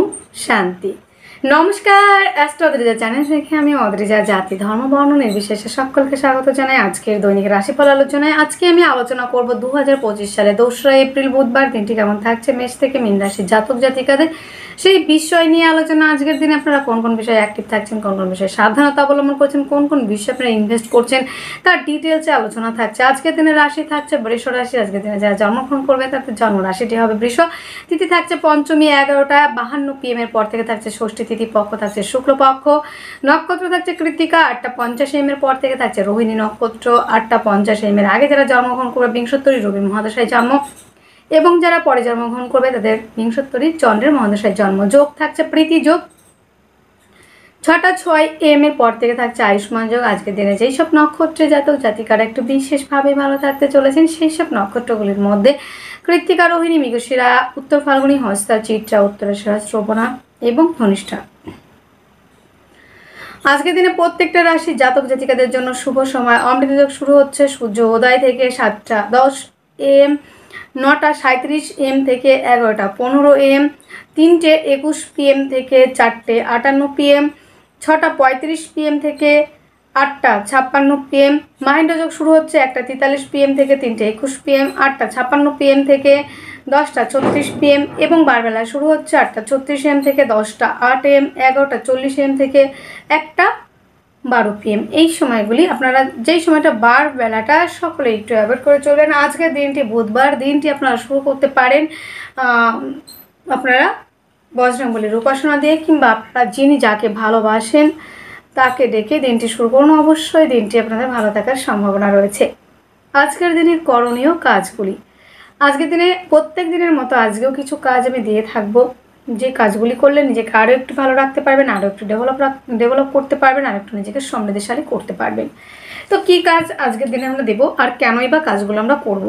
ওম শান্তি। নমস্কার, astro Adrija channel থেকে আমি অদ্রিজা জাতি ধর্ম বর্ণ নির্বিশেষে সকলকে স্বাগত জানাই আজকের দৈনিক রাশিফল আলোচনায়। আজকে আমি আলোচনা করব 2025 সালে 2রা এপ্রিল বুধবার দিনটি কেমন থাকছে মেষ থেকে মীন রাশির জাতক জাতিকাদের সেই বিষয় নিয়ে আলোচনা। আজকের দিনে আপনারা কোন কোন বিষয়ে অ্যাক্টিভ থাকছেন, কোন কোন বিষয়ে সাবধানতা অবলম্বন করছেন, কোন কোন বিষয়ে আপনারা ইনভেস্ট করছেন তার ডিটেলসে আলোচনা থাকছে। আজকের দিনে রাশি থাকছে বৃষ রাশি। আজকের দিনে যারা জন্মগ্রহণ করবে তাদের জন্ম রাশিটি হবে বৃষ। তিথি থাকছে পঞ্চমী 11:52 PM এর পর থেকে থাকছে ষষ্ঠী তিথি। পক্ষ থাকছে শুক্লপক্ষ। নক্ষত্র থাকছে কৃত্তিকা 8:50 AM এর পর থেকে থাকছে রোহিণী নক্ষত্র 8:50 AM এর আগে যারা জন্মগ্রহণ করবে বিংশোত্তরী রবি মহাদশায় জন্ম, এবং যারা পরে জন্মগ্রহণ করবে তাদের বিংশোত্তরী চন্দ্রের মহাদশায় জন্ম। যোগ থাকছে প্রীতি যোগ 6:06 AM এর পর থেকে থাকছে আয়ুষ্মান যোগ। আজকের দিনে যেই সব নক্ষত্রে জাতক জাতিকারা একটু বিশেষভাবে ভালো থাকতে চলেছেন সেই সব নক্ষত্রগুলির মধ্যে কৃত্তিকা, রোহিণী, মৃগশিরা, উত্তর ফাল্গুনী, হস্তা, চিত্রা, উত্তরাষাঢ়া, শ্রবণা এবং ধনিষ্ঠা। আজকের দিনে প্রত্যেকটা রাশির জাতক জাতিকাদের জন্য শুভ সময়। অমৃত যোগ শুরু হচ্ছে সূর্য উদয় থেকে 7:10 AM, 9:37 AM থেকে 11:15 AM, 3:21 PM থেকে 4:58 PM, 6:35 PM থেকে 8:56 PM। মাহেন্দ্র যোগ শুরু হচ্ছে 1:43 PM থেকে 3:21 PM, 8:56 PM থেকে 10:36 PM, এবং বারবেলা শুরু হচ্ছে 8:36 AM থেকে 10:08 AM, 11:40 AM থেকে 1:12 PM। এই সময়গুলি আপনারা যেই সময়টা বার বেলাটা সকলে একটু অ্যাভয়েড করে চলবেন। আজকের দিনটি বুধবার, দিনটি আপনারা শুরু করতে পারেন আপনারা বজরংবলীর উপাসনা দিয়ে, কিংবা আপনারা যিনি যাকে ভালোবাসেন তাকে ডেকে দিনটি শুরু করুন। অবশ্যই দিনটি আপনাদের ভালো থাকার সম্ভাবনা রয়েছে। আজকের দিনের করণীয় কাজগুলি। আজকের দিনে প্রত্যেক দিনের মতো আজকেও কিছু কাজ আমি দিয়ে থাকবো, যে কাজগুলি করলে নিজেকে আরও একটু ভালো রাখতে পারবেন, আরও একটু ডেভেলপ করতে পারবেন, আর একটু নিজেকে সমৃদ্ধশালী করতে পারবেন। তো কি কাজ আজকের দিনে আমরা দেবো আর কেনই বা কাজগুলো আমরা করব।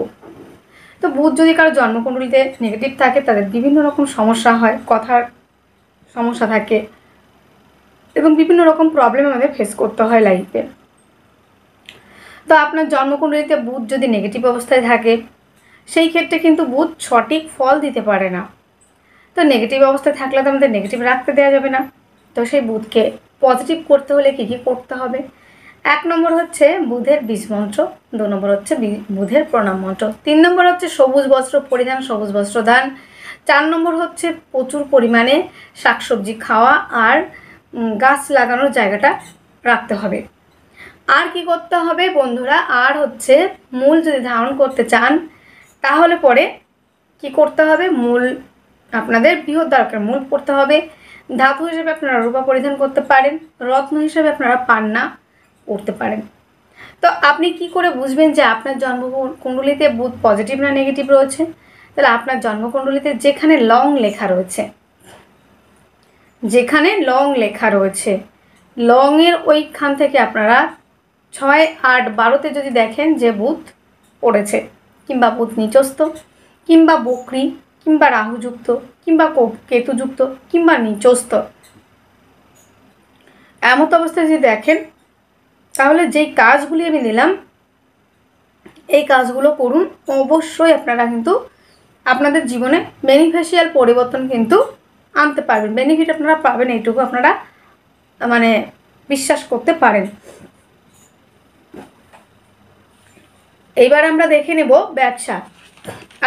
তো বুধ যদি কারো জন্মকুণ্ডলিতে নেগেটিভ থাকে তাদের বিভিন্ন রকম সমস্যা হয়, কথার সমস্যা থাকে এবং বিভিন্ন রকম প্রবলেম আমাদের ফেস করতে হয় লাইফে। তো আপনার জন্মকুণ্ডলিতে বুধ যদি নেগেটিভ অবস্থায় থাকে সেই ক্ষেত্রে কিন্তু বুধ সঠিক ফল দিতে পারে না। তো নেগেটিভ অবস্থায় থাকলে তো আমাদের নেগেটিভ রাখতে দেওয়া যাবে না। তো সেই বুধকে পজিটিভ করতে হলে কী কী করতে হবে? 1 নম্বর হচ্ছে বুধের বীজ মন্ত্র, 2 নম্বর হচ্ছে বুধের প্রণাম মন্ত্র, 3 নম্বর হচ্ছে সবুজ বস্ত্র পরিধান, সবুজ বস্ত্র দান, 4 নম্বর হচ্ছে প্রচুর পরিমাণে শাকসবজি খাওয়া আর গাছ লাগানোর জায়গাটা রাখতে হবে। আর কি করতে হবে বন্ধুরা? আর হচ্ছে মূল যদি ধারণ করতে চান তাহলে পরে কি করতে হবে? মূল আপনাদের বৃহৎ দ্বারকের মূল পড়তে হবে। ধাতু হিসেবে আপনারা রূপা পরিধান করতে পারেন, রত্ন হিসেবে আপনারা পান্না পড়তে পারেন। তো আপনি কি করে বুঝবেন যে আপনার জন্মকুণ্ডলিতে বুধ পজিটিভ না নেগেটিভ রয়েছে? তাহলে আপনার জন্মকুণ্ডলিতে যেখানে লং লেখা রয়েছে লংয়ের ওইখান থেকে আপনারা 6, 8, 12তে যদি দেখেন যে বুধ পড়েছে, কিংবা বুধ নিচস্থ, কিংবা বক্রী, কিংবা রাহুযুক্ত, কিংবা কেতুযুক্ত, কিংবা নিচস্থ, এমত অবস্থায় যদি দেখেন তাহলে যেই কাজগুলি আমি নিলাম এই কাজগুলো করুন। অবশ্যই আপনারা কিন্তু আপনাদের জীবনে বেনিফিশিয়াল পরিবর্তন কিন্তু আনতে পারবেন, বেনিফিট আপনারা পাবেন, এইটুকু আপনারা মানে বিশ্বাস করতে পারেন। এইবার আমরা দেখে নেব ব্যবসা।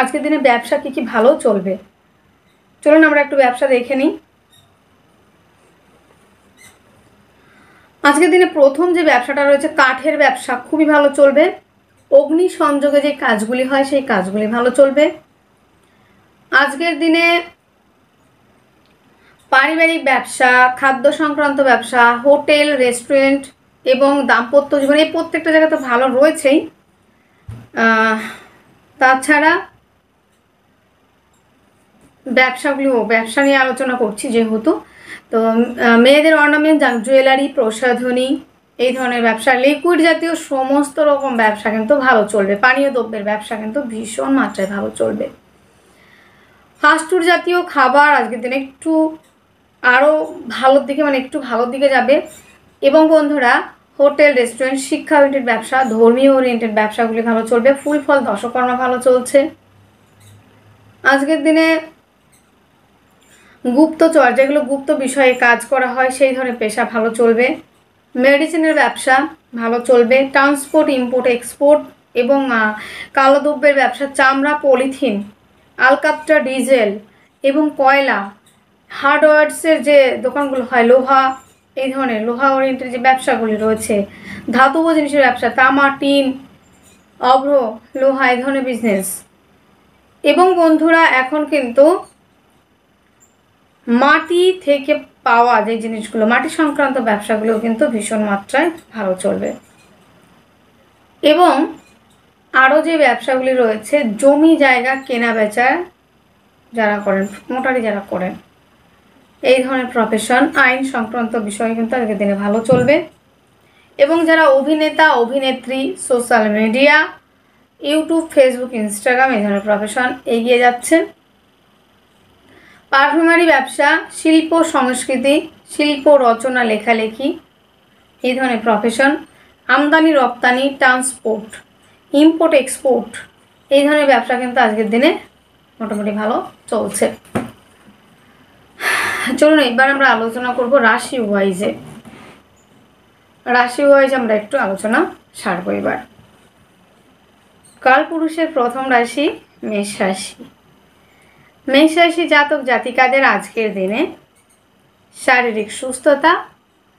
আজকের দিনে ব্যবসা কি ভালো চলবে, চলুন আমরা একটু ব্যবসা দেখে নিই। আজকের দিনে প্রথম যে ব্যবসাটা রয়েছে কাঠের ব্যবসা, খুবই ভালো চলবে। অগ্নি সংযোগে যে কাজগুলি হয় সেই কাজগুলি ভালো চলবে। আজকের দিনে পারিবারিক ব্যবসা, খাদ্য সংক্রান্ত ব্যবসা, হোটেল, রেস্টুরেন্ট এবং দাম্পত্য জীবন, এই প্রত্যেকটা জায়গা তো ভালো রয়েছেই। তাছাড়া ব্যবসা নিয়ে আলোচনা করছি যেহেতু, তো মেয়েদের অর্নামেন্ট, জুয়েলারি, প্রসাধনী, এই ধরনের ব্যবসা, লিকুইড জাতীয় সমস্ত রকম ব্যবসা কিন্তু ভালো চলবে। পানীয় দ্রব্যের ব্যবসা কিন্তু ভীষণ মাত্রায় ভালো চলবে। ফাস্টফুড জাতীয় খাবার আজকের দিনে একটু আরও ভালোর দিকে একটু ভালোর দিকে যাবে। এবং বন্ধুরা হোটেল, রেস্টুরেন্ট, শিক্ষা ওরিয়েন্টেড ব্যবসা, ধর্মীয় ওরিয়েন্টেড ব্যবসাগুলি ভালো চলবে। ফুল ফল দশকর্মা ভালো চলছে। আজকের দিনে গুপ্তচর, যেগুলো গুপ্ত বিষয়ে কাজ করা হয় সেই ধরনের পেশা ভালো চলবে। মেডিসিনের ব্যবসা ভালো চলবে। ট্রান্সপোর্ট, ইম্পোর্ট, এক্সপোর্ট এবং কালো দ্রব্যের ব্যবসা, চামড়া, পলিথিন, আলকাতরা, ডিজেল এবং কয়লা, হার্ডওয়্যার্সের যে দোকানগুলো হয়, লোহা, এই ধরনের লোহা ওরিয়েন্টেড যে ব্যবসাগুলি রয়েছে, ধাতব জিনিসের ব্যবসা, তামা, টিন, অভ্র, লোহা, এই ধরনের বিজনেস। এবং বন্ধুরা এখন কিন্তু মাটি থেকে পাওয়া যে জিনিসগুলো, মাটি সংক্রান্ত ব্যবসাগুলো কিন্তু ভীষণ মাত্রায় ভালো চলবে। এবং আরও যে ব্যবসাগুলি রয়েছে, জমি জায়গা কেনা বেচা যারা করেন, মোটারি যারা করেন, এই ধরনের প্রফেশন, আইন সংক্রান্ত বিষয় কিন্তু আজকের দিনে ভালো চলবে। এবং যারা অভিনেতা, অভিনেত্রী, social media, YouTube, Facebook, Instagram, এই ধরনের প্রফেশন এগিয়ে যাচ্ছে। পারফিউমারি ব্যবসা, শিল্প সংস্কৃতি, শিল্প রচনা, লেখালেখি, এই ধরনের প্রফেশন, আমদানি রপ্তানি, ট্রান্সপোর্ট, ইম্পোর্ট, এক্সপোর্ট, এই ধরনের ব্যবসা কিন্তু আজকের দিনে মোটামুটি ভালো চলছে। চলুন এবার আমরা আলোচনা করব রাশি ওয়াইজে। রাশি ওয়াইজ আমরা একটু আলোচনা সারবো এবার। কালপুরুষের প্রথম রাশি মেষ রাশি। মেষ রাশি জাতক জাতিকাদের আজকের দিনে শারীরিক সুস্থতা,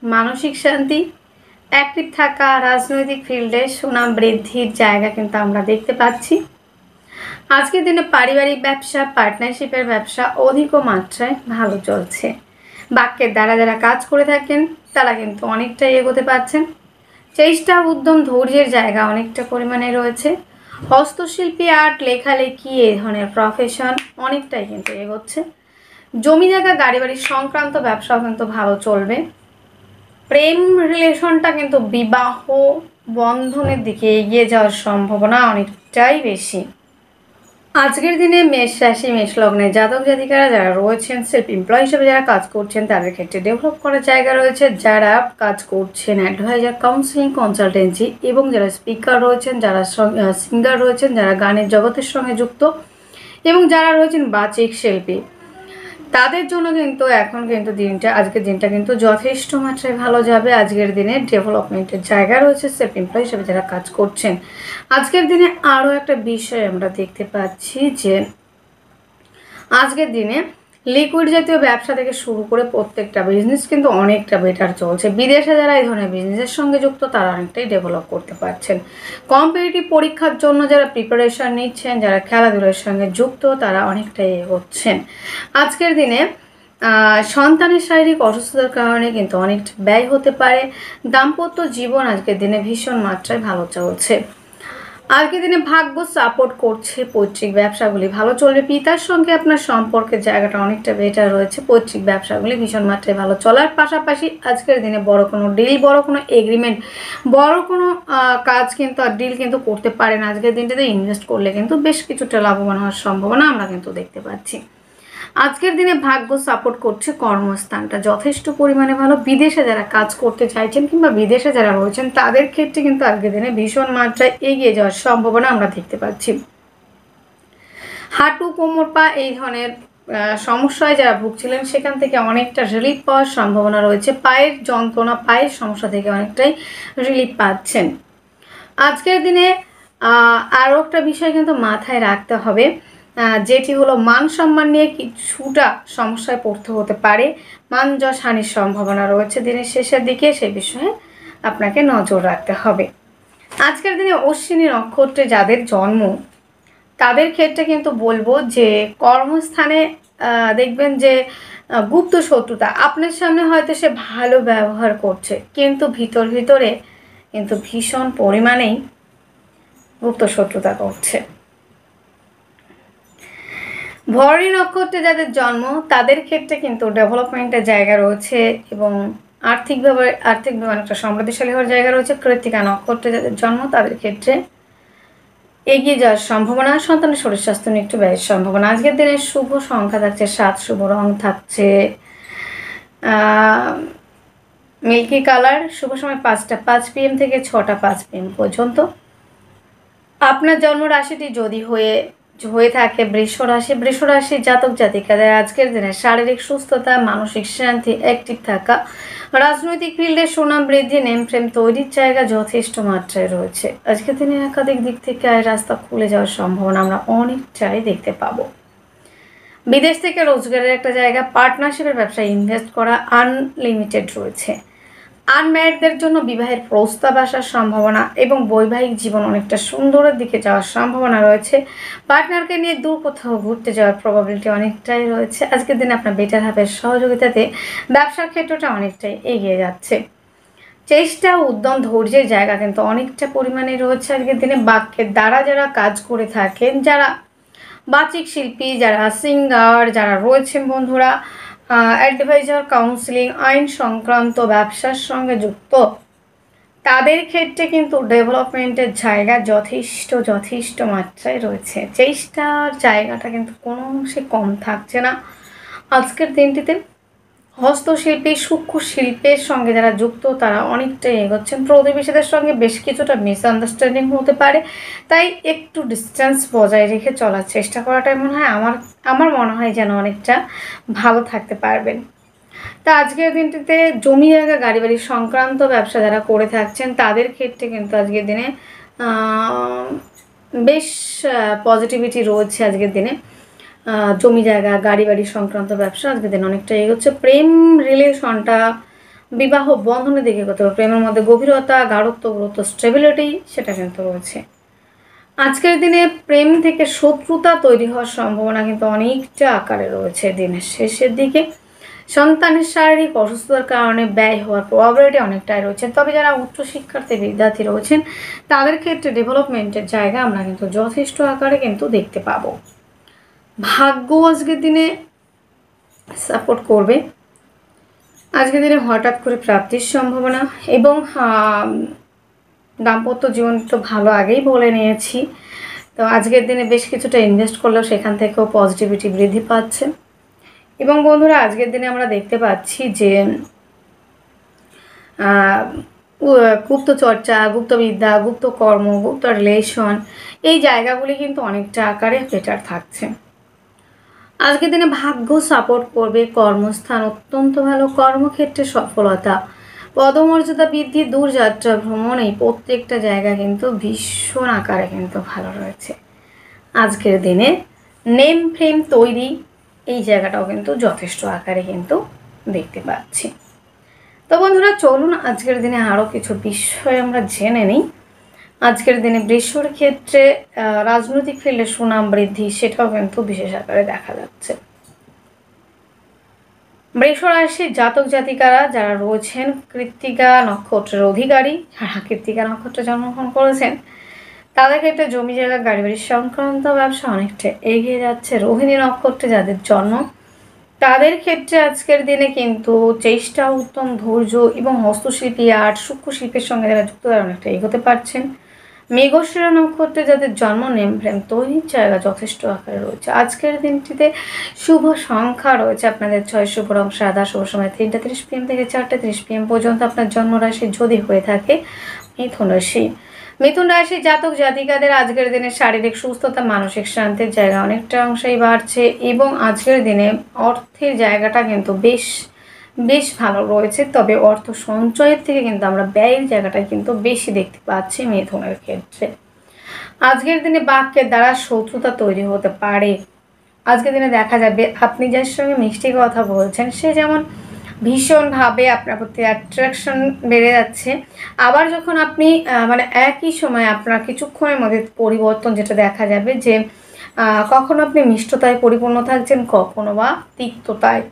মানসিক শান্তি, অ্যাক্টিভ থাকা, রাজনৈতিক ফিল্ডে সুনাম বৃদ্ধির জায়গা কিন্তু আমরা দেখতে পাচ্ছি। আজকের দিনে পারিবারিক ব্যবসা, পার্টনারশিপের ব্যবসা অধিক মাত্রায় ভালো চলছে। বাক্যের দ্বারা যারা কাজ করে থাকেন তারা কিন্তু অনেকটাই এগোতে পারছেন। চেষ্টা, উদ্যম, ধৈর্যের জায়গা অনেকটা পরিমাণে রয়েছে। হস্তশিল্পী, আর্ট, লেখালেখি, এই ধরনের প্রফেশন অনেকটাই কিন্তু এগোচ্ছে। জমি জায়গা, গাড়ি বাড়ি সংক্রান্ত ব্যবসাও কিন্তু ভালো চলবে। প্রেম রিলেশনটা কিন্তু বিবাহ বন্ধনের দিকে এগিয়ে যাওয়ার সম্ভাবনা অনেকটাই বেশি। আজকের দিনে মেষ রাশি, মেষ লগ্নের জাতক জাতিকারা যারা রয়েছেন, সেলফ এমপ্লয় হিসেবে যারা কাজ করছেন তাদের ক্ষেত্রে ডেভেলপ করার জায়গা রয়েছে। যারা কাজ করছেন অ্যাডভাইজার, কাউন্সিলিং, কনসালটেন্সি এবং যারা স্পিকার রয়েছেন, যারা সিঙ্গার রয়েছেন, যারা গানের জগতের সঙ্গে যুক্ত এবং যারা রয়েছেন বাচিক শিল্পী, তাদের জন্য কিন্তু এখন কিন্তু আজকের দিনটা কিন্তু যথেষ্ট মাত্রায় ভালো যাবে। আজকের দিনে ডেভেলপমেন্টের জায়গা রয়েছে সেলফ এমপ্লয় হিসেবে যারা কাজ করছেন। আজকের দিনে আরও একটা বিষয় আমরা দেখতে পাচ্ছি যে আজকের দিনে লিকুইড জাতীয় ব্যবসা থেকে শুরু করে প্রত্যেকটা বিজনেস কিন্তু অনেকটা বেটার চলছে। বিদেশে যারা এই ধরনের বিজনেসের সঙ্গে যুক্ত তারা অনেকটাই ডেভেলপ করতে পারছেন। কম্পিটিটিভ পরীক্ষার জন্য যারা প্রিপারেশন নিচ্ছেন, যারা খেলাধুলার সঙ্গে যুক্ত তারা অনেকটাই এগোচ্ছেন। আজকের দিনে সন্তানের শারীরিক অসুস্থতার কারণে কিন্তু অনেকটা ব্যয় হতে পারে। দাম্পত্য জীবন আজকের দিনে ভীষণ মাত্রায় ভালো চলছে। আজকের দিনে ভাগ্য সাপোর্ট করছে, পৈতৃক ব্যবসাগুলি ভালো চলবে। পিতার সঙ্গে আপনার সম্পর্কের জায়গাটা অনেকটা বেটার রয়েছে। পৈতৃক ব্যবসাগুলি ভীষণ মাত্রায় ভালো চলার পাশাপাশি আজকের দিনে বড় কোনো ডিল, বড় কোনো এগ্রিমেন্ট, বড় কোনো কাজ কিন্তু আর ডিল কিন্তু করতে পারেন। আজকের দিনটাতে ইনভেস্ট করলে কিন্তু বেশ কিছুটা লাভবান হওয়ার সম্ভাবনা আমরা কিন্তু দেখতে পাচ্ছি। আজকের দিনে ভাগ্য সাপোর্ট করছে, কর্মস্থানটা যথেষ্ট পরিমাণে ভালো। বিদেশে যারা কাজ করতে চাইছেন কিংবা বিদেশে যারা রয়েছেন তাদের ক্ষেত্রে কিন্তু আজকের দিনে ভীষণ মাত্রায় এগিয়ে যাওয়ার সম্ভাবনা আমরা দেখতে পাচ্ছি। হাঁটু, কোমর, পা এই ধরনের সমস্যায় যারা ভুগছিলেন সেখান থেকে অনেকটা রিলিফ পাওয়ার সম্ভাবনা রয়েছে। পায়ের যন্ত্রণা, পায়ের সমস্যা থেকে অনেকটাই রিলিফ পাচ্ছেন। আজকের দিনে আরও একটা বিষয় কিন্তু মাথায় রাখতে হবে, যেটি হলো মান সম্মান নিয়ে কিছুটা সমস্যায় পড়তে হতে পারে। মান যশ হানির সম্ভাবনা রয়েছে দিনের শেষের দিকে, সেই বিষয়ে আপনাকে নজর রাখতে হবে। আজকের দিনে অশ্বিনী নক্ষত্রে যাদের জন্ম তাদের ক্ষেত্রে কিন্তু বলবো যে কর্মস্থানে দেখবেন যে গুপ্ত শত্রুতা, আপনার সামনে হয়তো সে ভালো ব্যবহার করছে কিন্তু ভিতরে কিন্তু ভীষণ পরিমাণেই গুপ্ত শত্রুতা করছে। ভরণী নক্ষত্রে যাদের জন্ম তাদের ক্ষেত্রে কিন্তু ডেভেলপমেন্টের জায়গা রয়েছে এবং আর্থিকভাবে অনেকটা সমৃদ্ধিশালী হওয়ার জায়গা রয়েছে। কৃত্তিকা নক্ষত্রে যাদের জন্ম তাদের ক্ষেত্রে এগিয়ে যাওয়ার সম্ভাবনা, সন্তানের শরীর স্বাস্থ্য নিয়ে একটু ব্যয়ের সম্ভাবনা। আজকের দিনে শুভ সংখ্যা থাকছে 7, শুভ রং থাকছে মিল্কি কালার। শুভ সময় 5টা 5 PM থেকে 6টা 5 PM পর্যন্ত। আপনার জন্ম রাশিটি যদি হয়ে হয়ে থাকে বৃষ রাশি জাতক জাতিকাদের আজকের দিনে শারীরিক সুস্থতা, মানসিক শান্তি, অ্যাক্টিভ থাকা, রাজনৈতিক ফিল্ডে সুনাম বৃদ্ধি, নেম ফ্রেম তৈরির জায়গা যথেষ্ট মাত্রায় রয়েছে। আজকের দিনে একাধিক দিক থেকে আয় রাস্তা খুলে যাওয়ার সম্ভাবনা আমরা অনেকটাই দেখতে পাবো। বিদেশ থেকে রোজগারের একটা জায়গা, পার্টনারশিপের ব্যবসায় ইনভেস্ট করা আনলিমিটেড রয়েছে। আনম্যারিডদের জন্য বিবাহের প্রস্তাব আসার সম্ভাবনা এবং বৈবাহিক জীবন অনেকটা সুন্দরের দিকে যাওয়ার সম্ভাবনা রয়েছে। পার্টনারকে নিয়ে দূর কোথাও ঘুরতে যাওয়ার প্রবাবিলিটি অনেকটাই রয়েছে। আজকের দিনে আপনার বেটার হাফের সহযোগিতাতে ব্যবসার ক্ষেত্রটা অনেকটাই এগিয়ে যাচ্ছে। চেষ্টা, উদ্যম, ধৈর্যের জায়গা কিন্তু অনেকটা পরিমাণে রয়েছে আজকের দিনে। বাক্যের দ্বারা যারা কাজ করে থাকেন, যারা বাচিক শিল্পী, যারা সিঙ্গার, যারা রয়েছেন বন্ধুরা অ্যাডভাইজার, কাউন্সিলিং, আইন সংক্রান্ত ব্যবসার সঙ্গে যুক্ত, তাদের ক্ষেত্রে কিন্তু ডেভেলপমেন্টের জায়গা যথেষ্ট মাত্রায় রয়েছে। চেষ্টার জায়গাটা কিন্তু কোনো অংশে কম থাকছে না আজকের দিনটিতে। হস্তশিল্পী, সূক্ষ্ম শিল্পের সঙ্গে যারা যুক্ত তারা অনেকটাই এগোচ্ছেন। প্রতিবেশীদের সঙ্গে বেশ কিছুটা মিসআন্ডারস্ট্যান্ডিং হতে পারে, তাই একটু ডিস্টেন্স বজায় রেখে চলার চেষ্টা করাটাই মনে হয় আমার মনে হয় যেন অনেকটা ভালো থাকতে পারবেন। তা আজকের দিনটিতে জমি জায়গা, গাড়ি বাড়ি সংক্রান্ত ব্যবসা যারা করে থাকছেন তাদের ক্ষেত্রে কিন্তু আজকের দিনে বেশ পজিটিভিটি রয়েছে। আজকের দিনে জমি জায়গা, গাড়ি বাড়ি সংক্রান্ত ব্যবসা আজকের দিন অনেকটা এগোচ্ছে। প্রেম রিলেশনটা বিবাহ বন্ধনের দিকে এগোতে হবে। প্রেমের মধ্যে গভীরতা, গাঢ়ত্ব, গুরুত্ব, স্টেবিলিটি সেটা কিন্তু রয়েছে। আজকের দিনে প্রেম থেকে শত্রুতা তৈরি হওয়ার সম্ভাবনা কিন্তু অনেকটা আকারে রয়েছে দিনের শেষের দিকে। সন্তানের শারীরিক অসুস্থতার কারণে ব্যয় হওয়ার প্রবাবিলিটি অনেকটাই রয়েছে। তবে যারা উচ্চশিক্ষার্থী বিদ্যার্থী রয়েছেন তাদের ক্ষেত্রে ডেভেলপমেন্টের জায়গা আমরা কিন্তু যথেষ্ট আকারে কিন্তু দেখতে পাবো। ভাগ্য আজকের দিনে সাপোর্ট করবে। আজকের দিনে হঠাৎ করে প্রাপ্তির সম্ভাবনা এবং দাম্পত্য জীবন তো ভালো আগেই বলে নিয়েছি। তো আজকের দিনে বেশ কিছুটা ইনভেস্ট করলেও সেখান থেকেও পজিটিভিটি বৃদ্ধি পাচ্ছে। এবং বন্ধুরা আজকের দিনে আমরা দেখতে পাচ্ছি যে গুপ্তচর্চা, গুপ্তবিদ্যা, গুপ্তকর্ম, গুপ্ত রিলেশন এই জায়গাগুলি কিন্তু অনেকটা আকারে বেটার থাকছে। আজকের দিনে ভাগ্য সাপোর্ট করবে। কর্মস্থান অত্যন্ত ভালো, কর্মক্ষেত্রে সফলতা, পদমর্যাদা বৃদ্ধি, দূরযাত্রা ভ্রমণ এই প্রত্যেকটা জায়গা কিন্তু ভীষণ আকারে কিন্তু ভালো রয়েছে। আজকের দিনে নেম ফ্রেম তৈরি এই জায়গাটাও কিন্তু যথেষ্ট আকারে কিন্তু দেখতে পাচ্ছি। তো বন্ধুরা চলুন আজকের দিনে আরও কিছু বিষয় আমরা জেনে নিই। আজকের দিনে বৃষর ক্ষেত্রে রাজনৈতিক ফিল্ডে সুনাম বৃদ্ধি সেটাও কিন্তু বিশেষ আকারে দেখা যাচ্ছে। বৃষ রাশির জাতক জাতিকারা যারা রয়েছেন কৃত্তিকা নক্ষত্রের অধিকারী, যারা কৃত্তিকা নক্ষত্রে জন্মগ্রহণ করেছেন তাদের ক্ষেত্রে জমি জায়গা, গাড়ি বাড়ি সংক্রান্ত ব্যবসা অনেকটা এগিয়ে যাচ্ছে। রোহিণী নক্ষত্রে যাদের জন্ম তাদের ক্ষেত্রে আজকের দিনে কিন্তু চেষ্টা, উত্তম ধৈর্য এবং হস্তশিল্পী, আর্ট, সূক্ষ্ম শিল্পের সঙ্গে যারা যুক্ত তারা অনেকটা এগোতে পারছেন। মৃগশিরা নক্ষত্রে যাদের জন্ম নেম ফ্রেম তৈরির জায়গা যথেষ্ট আকারে রয়েছে। আজকের দিনটিতে শুভ সংখ্যা রয়েছে আপনাদের 6, শুভ রং সাদা, শুভ সময় 3টা 30 PM থেকে 4টা 30 PM পর্যন্ত আপনার জন্মরাশি যদি হয়ে থাকে মিথুন রাশি। মিথুন রাশির জাতক জাতিকাদের আজকের দিনে শারীরিক সুস্থতা, মানসিক শান্তির জায়গা অনেকটা অংশেই বাড়ছে এবং আজকের দিনে অর্থের জায়গাটা কিন্তু বেশ ভালো রয়েছে। তবে অর্থ সঞ্চয়ের থেকে কিন্তু আমরা ব্যয়ের জায়গাটা কিন্তু বেশি দেখতে পাচ্ছি মিথুনের ক্ষেত্রে। আজকের দিনে বাক্যের দ্বারা শত্রুতা তৈরি হতে পারে। আজকের দিনে দেখা যাবে আপনি যার সঙ্গে মিষ্টি কথা বলছেন সে যেমন ভীষণভাবে আপনার প্রতি অ্যাট্রাকশন বেড়ে যাচ্ছে, আবার যখন আপনি মানে একই সময় আপনার কিছুক্ষণের মধ্যে পরিবর্তন যেটা দেখা যাবে যে কখনো আপনি মিষ্টতায় পরিপূর্ণ থাকছেন, কখনো বা তিক্ততায়।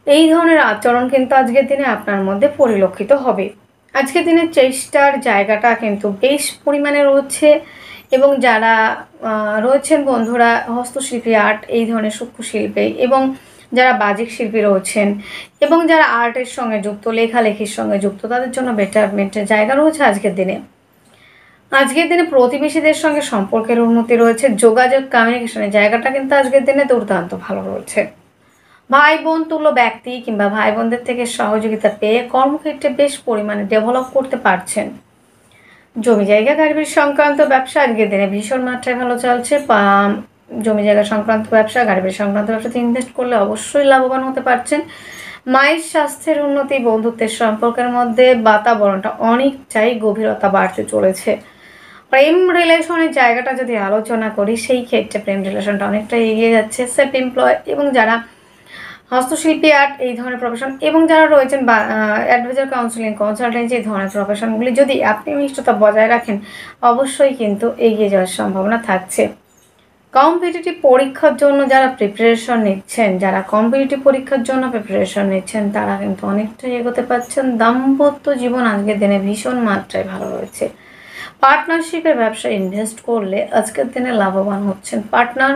এই ধরনের আচরণ কিন্তু আজকের দিনে আপনার মধ্যে পরিলক্ষিত হবে। আজকের দিনে চেষ্টার জায়গাটা কিন্তু বেশ পরিমাণে রয়েছে এবং যারা রয়েছেন বন্ধুরা হস্তশিল্পী, আর্ট এই ধরনের সূক্ষ্ম শিল্পে এবং যারা বাজিক শিল্পী রয়েছেন এবং যারা আর্টের সঙ্গে যুক্ত, লেখালেখির সঙ্গে যুক্ত তাদের জন্য বেটারমেন্টের জায়গা রয়েছে আজকের দিনে। আজকের দিনে প্রতিবেশীদের সঙ্গে সম্পর্কের উন্নতি রয়েছে। যোগাযোগ, কমিউনিকেশনের জায়গাটা কিন্তু আজকের দিনে দুর্দান্ত ভালো রয়েছে। ভাই বোন তুল্য ব্যক্তি কিংবা ভাই বোনদের থেকে সহযোগিতা পেয়ে কর্মক্ষেত্রে বেশ পরিমাণে ডেভেলপ করতে পারছেন। জমি জায়গা গাড়ি বাড়ি সংক্রান্ত ব্যবসা আজকের দিনে ভীষণ মাত্রায় ভালো চলছে। জমি জায়গা সংক্রান্ত ব্যবসা, গাড়ি বাড়ি সংক্রান্ত ব্যবসাতে ইনভেস্ট করলে অবশ্যই লাভবান হতে পারছেন। মায়ের স্বাস্থ্যের উন্নতি, বন্ধুত্বের সম্পর্কের মধ্যে বাতাবরণটা অনেকটাই গভীরতা বাড়তে চলেছে। প্রেম রিলেশনের জায়গাটা যদি আলোচনা করি, সেই ক্ষেত্রে প্রেম রিলেশনটা অনেকটাই এগিয়ে যাচ্ছে। সেলফ এমপ্লয় এবং যারা হস্তশিল্পী, আর্ট এই ধরনের প্রফেশন এবং যারা রয়েছেন বা অ্যাডভাইজার, কাউন্সিলিং, কনসালটেন্সি এই ধরনের প্রফেশনগুলি যদি আপনি নিষ্ঠতা বজায় রাখেন, অবশ্যই কিন্তু এগিয়ে যাওয়ার সম্ভাবনা থাকছে। কম্পিটিটিভ পরীক্ষার জন্য যারা প্রিপারেশন নিচ্ছেন, যারা কম্পিটিটিভ পরীক্ষার জন্য প্রিপারেশন নিচ্ছেন, তারা কিন্তু অনেকটাই এগোতে পারছেন। দাম্পত্য জীবন আজকের দিনে ভীষণ মাত্রায় ভালো রয়েছে। পার্টনারশিপের ব্যবসায় ইনভেস্ট করলে আজকের দিনে লাভবান হচ্ছেন। পার্টনার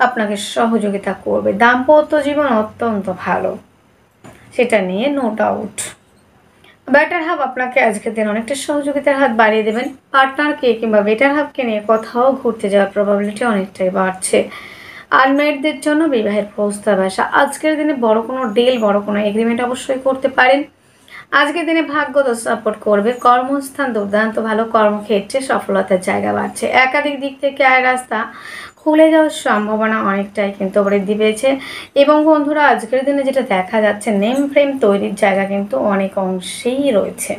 আপনাকে সহযোগিতা করবে। দাম্পত্য জীবন অত্যন্ত ভালো, সেটা নিয়ে নো ডাউট। বেটার হাফ আপনাকে আজকের দিন অনেকটা সহযোগিতার হাত বাড়িয়ে দেবেন। পার্টনারকে কিংবা বেটার হাফকে নিয়ে কোথাও ঘুরতে যাওয়ার প্রবাবিলিটি অনেকটাই বাড়ছে। আনমেরিডদের জন্য বিবাহের প্রস্তাব আসা। আজকের দিনে বড় কোনো ডিল, বড় কোনো এগ্রিমেন্ট অবশ্যই করতে পারেন। আজকের দিনে ভাগ্য তো সাপোর্ট করবে। কর্মস্থান দুর্দান্ত ভালো, কর্মক্ষেত্রে সফলতার জায়গা বাড়ছে। একাধিক দিক থেকে আয় রাস্তা খুলে যাওয়ার সম্ভাবনা অনেকটাই কিন্তু বৃদ্ধি পেয়েছে। এবং বন্ধুরা, আজকের দিনে যেটা দেখা যাচ্ছে, নেম ফ্রেম তৈরির জায়গা কিন্তু অনেক অংশেই রয়েছে।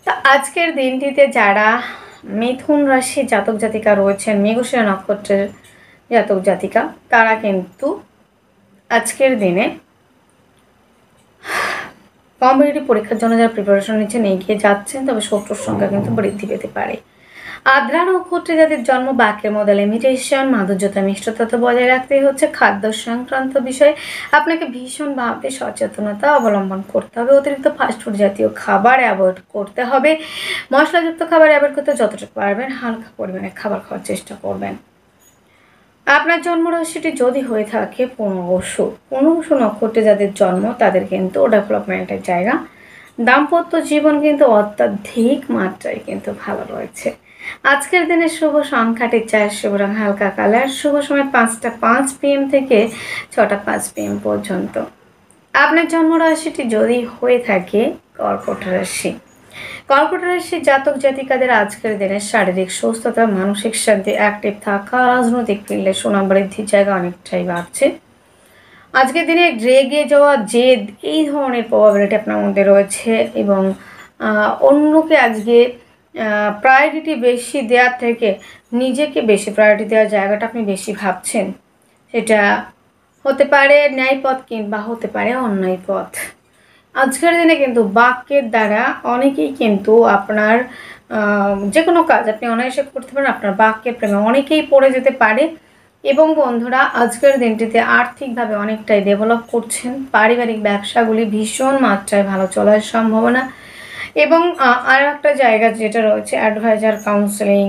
তা আজকের দিনটিতে যারা মিথুন রাশি জাতক জাতিকা রয়েছেন, মৃগশিরা নক্ষত্রের জাতক জাতিকা, তারা কিন্তু আজকের দিনে কম্পিটিটিভ পরীক্ষার জন্য যারা প্রিপারেশন নিচ্ছেন এগিয়ে যাচ্ছেন, তবে শত্রুর সংখ্যা কিন্তু বৃদ্ধি পেতে পারে। আদ্রা নক্ষত্রে যাদের জন্ম, বাক্যের মধ্যে লিমিটেশন, মাধুর্যতা, মিষ্টতা তো বজায় রাখতেই হচ্ছে। খাদ্য সংক্রান্ত বিষয়ে আপনাকে ভীষণভাবে সচেতনতা অবলম্বন করতে হবে। অতিরিক্ত ফাস্টফুড জাতীয় খাবার অ্যাভয়েড করতে হবে। মশলাযুক্ত খাবার অ্যাভয়েড করতে যতটুকু পারবেন হালকা পরিমাণে খাবার খাওয়ার চেষ্টা করবেন। আপনার জন্মরাশিটি যদি হয়ে থাকে পুনর্বসু নক্ষত্রে যাদের জন্ম, তাদের কিন্তু ডেভেলপমেন্টের জায়গা। দাম্পত্য জীবন কিন্তু অত্যাধিক মাত্রায় কিন্তু ভালো রয়েছে। আজকের দিনে শুভ সংখ্যাটি 4, শুভ রং হালকা কালার, শুভ সময় 5টা 5 PM থেকে 6টা 5 PM পর্যন্ত। আপনার জন্মরাশিটি যদি হয়ে থাকে কর্কট রাশি, কর্কট রাশির জাতক জাতিকাদের আজকের দিনে শারীরিক সুস্থতা, মানসিক শান্তি, অ্যাক্টিভ থাকা, রাজনৈতিক ফিল্ডে সুনাম বৃদ্ধির জায়গা অনেকটাই বাড়ছে। আজকের দিনে রেগে যাওয়া, জেদ এই ধরনের প্রবাবিলিটি আপনার মধ্যে রয়েছে। এবং অন্যকে আজকে প্রায়োরিটি বেশি দেওয়ার থেকে নিজেকে বেশি প্রায়োরিটি দেওয়ার জায়গাটা আপনি বেশি ভাবছেন। সেটা হতে পারে ন্যায় পথ কিংবা হতে পারে অন্যায় পথ। আজকের দিনে কিন্তু বাক্যের দ্বারা অনেকেই কিন্তু আপনার যে কোনো কাজ আপনি অনায়াসে করতে পারেন। আপনার বাক্যের প্রেমে অনেকেই পড়ে যেতে পারে। এবং বন্ধুরা, আজকের দিনটিতে আর্থিকভাবে অনেকটাই ডেভেলপ করছেন। পারিবারিক ব্যবসাগুলি ভীষণ মাত্রায় ভালো চলার সম্ভাবনা। এবং আর একটা জায়গা যেটা রয়েছে অ্যাডভাইজার, কাউন্সিলিং,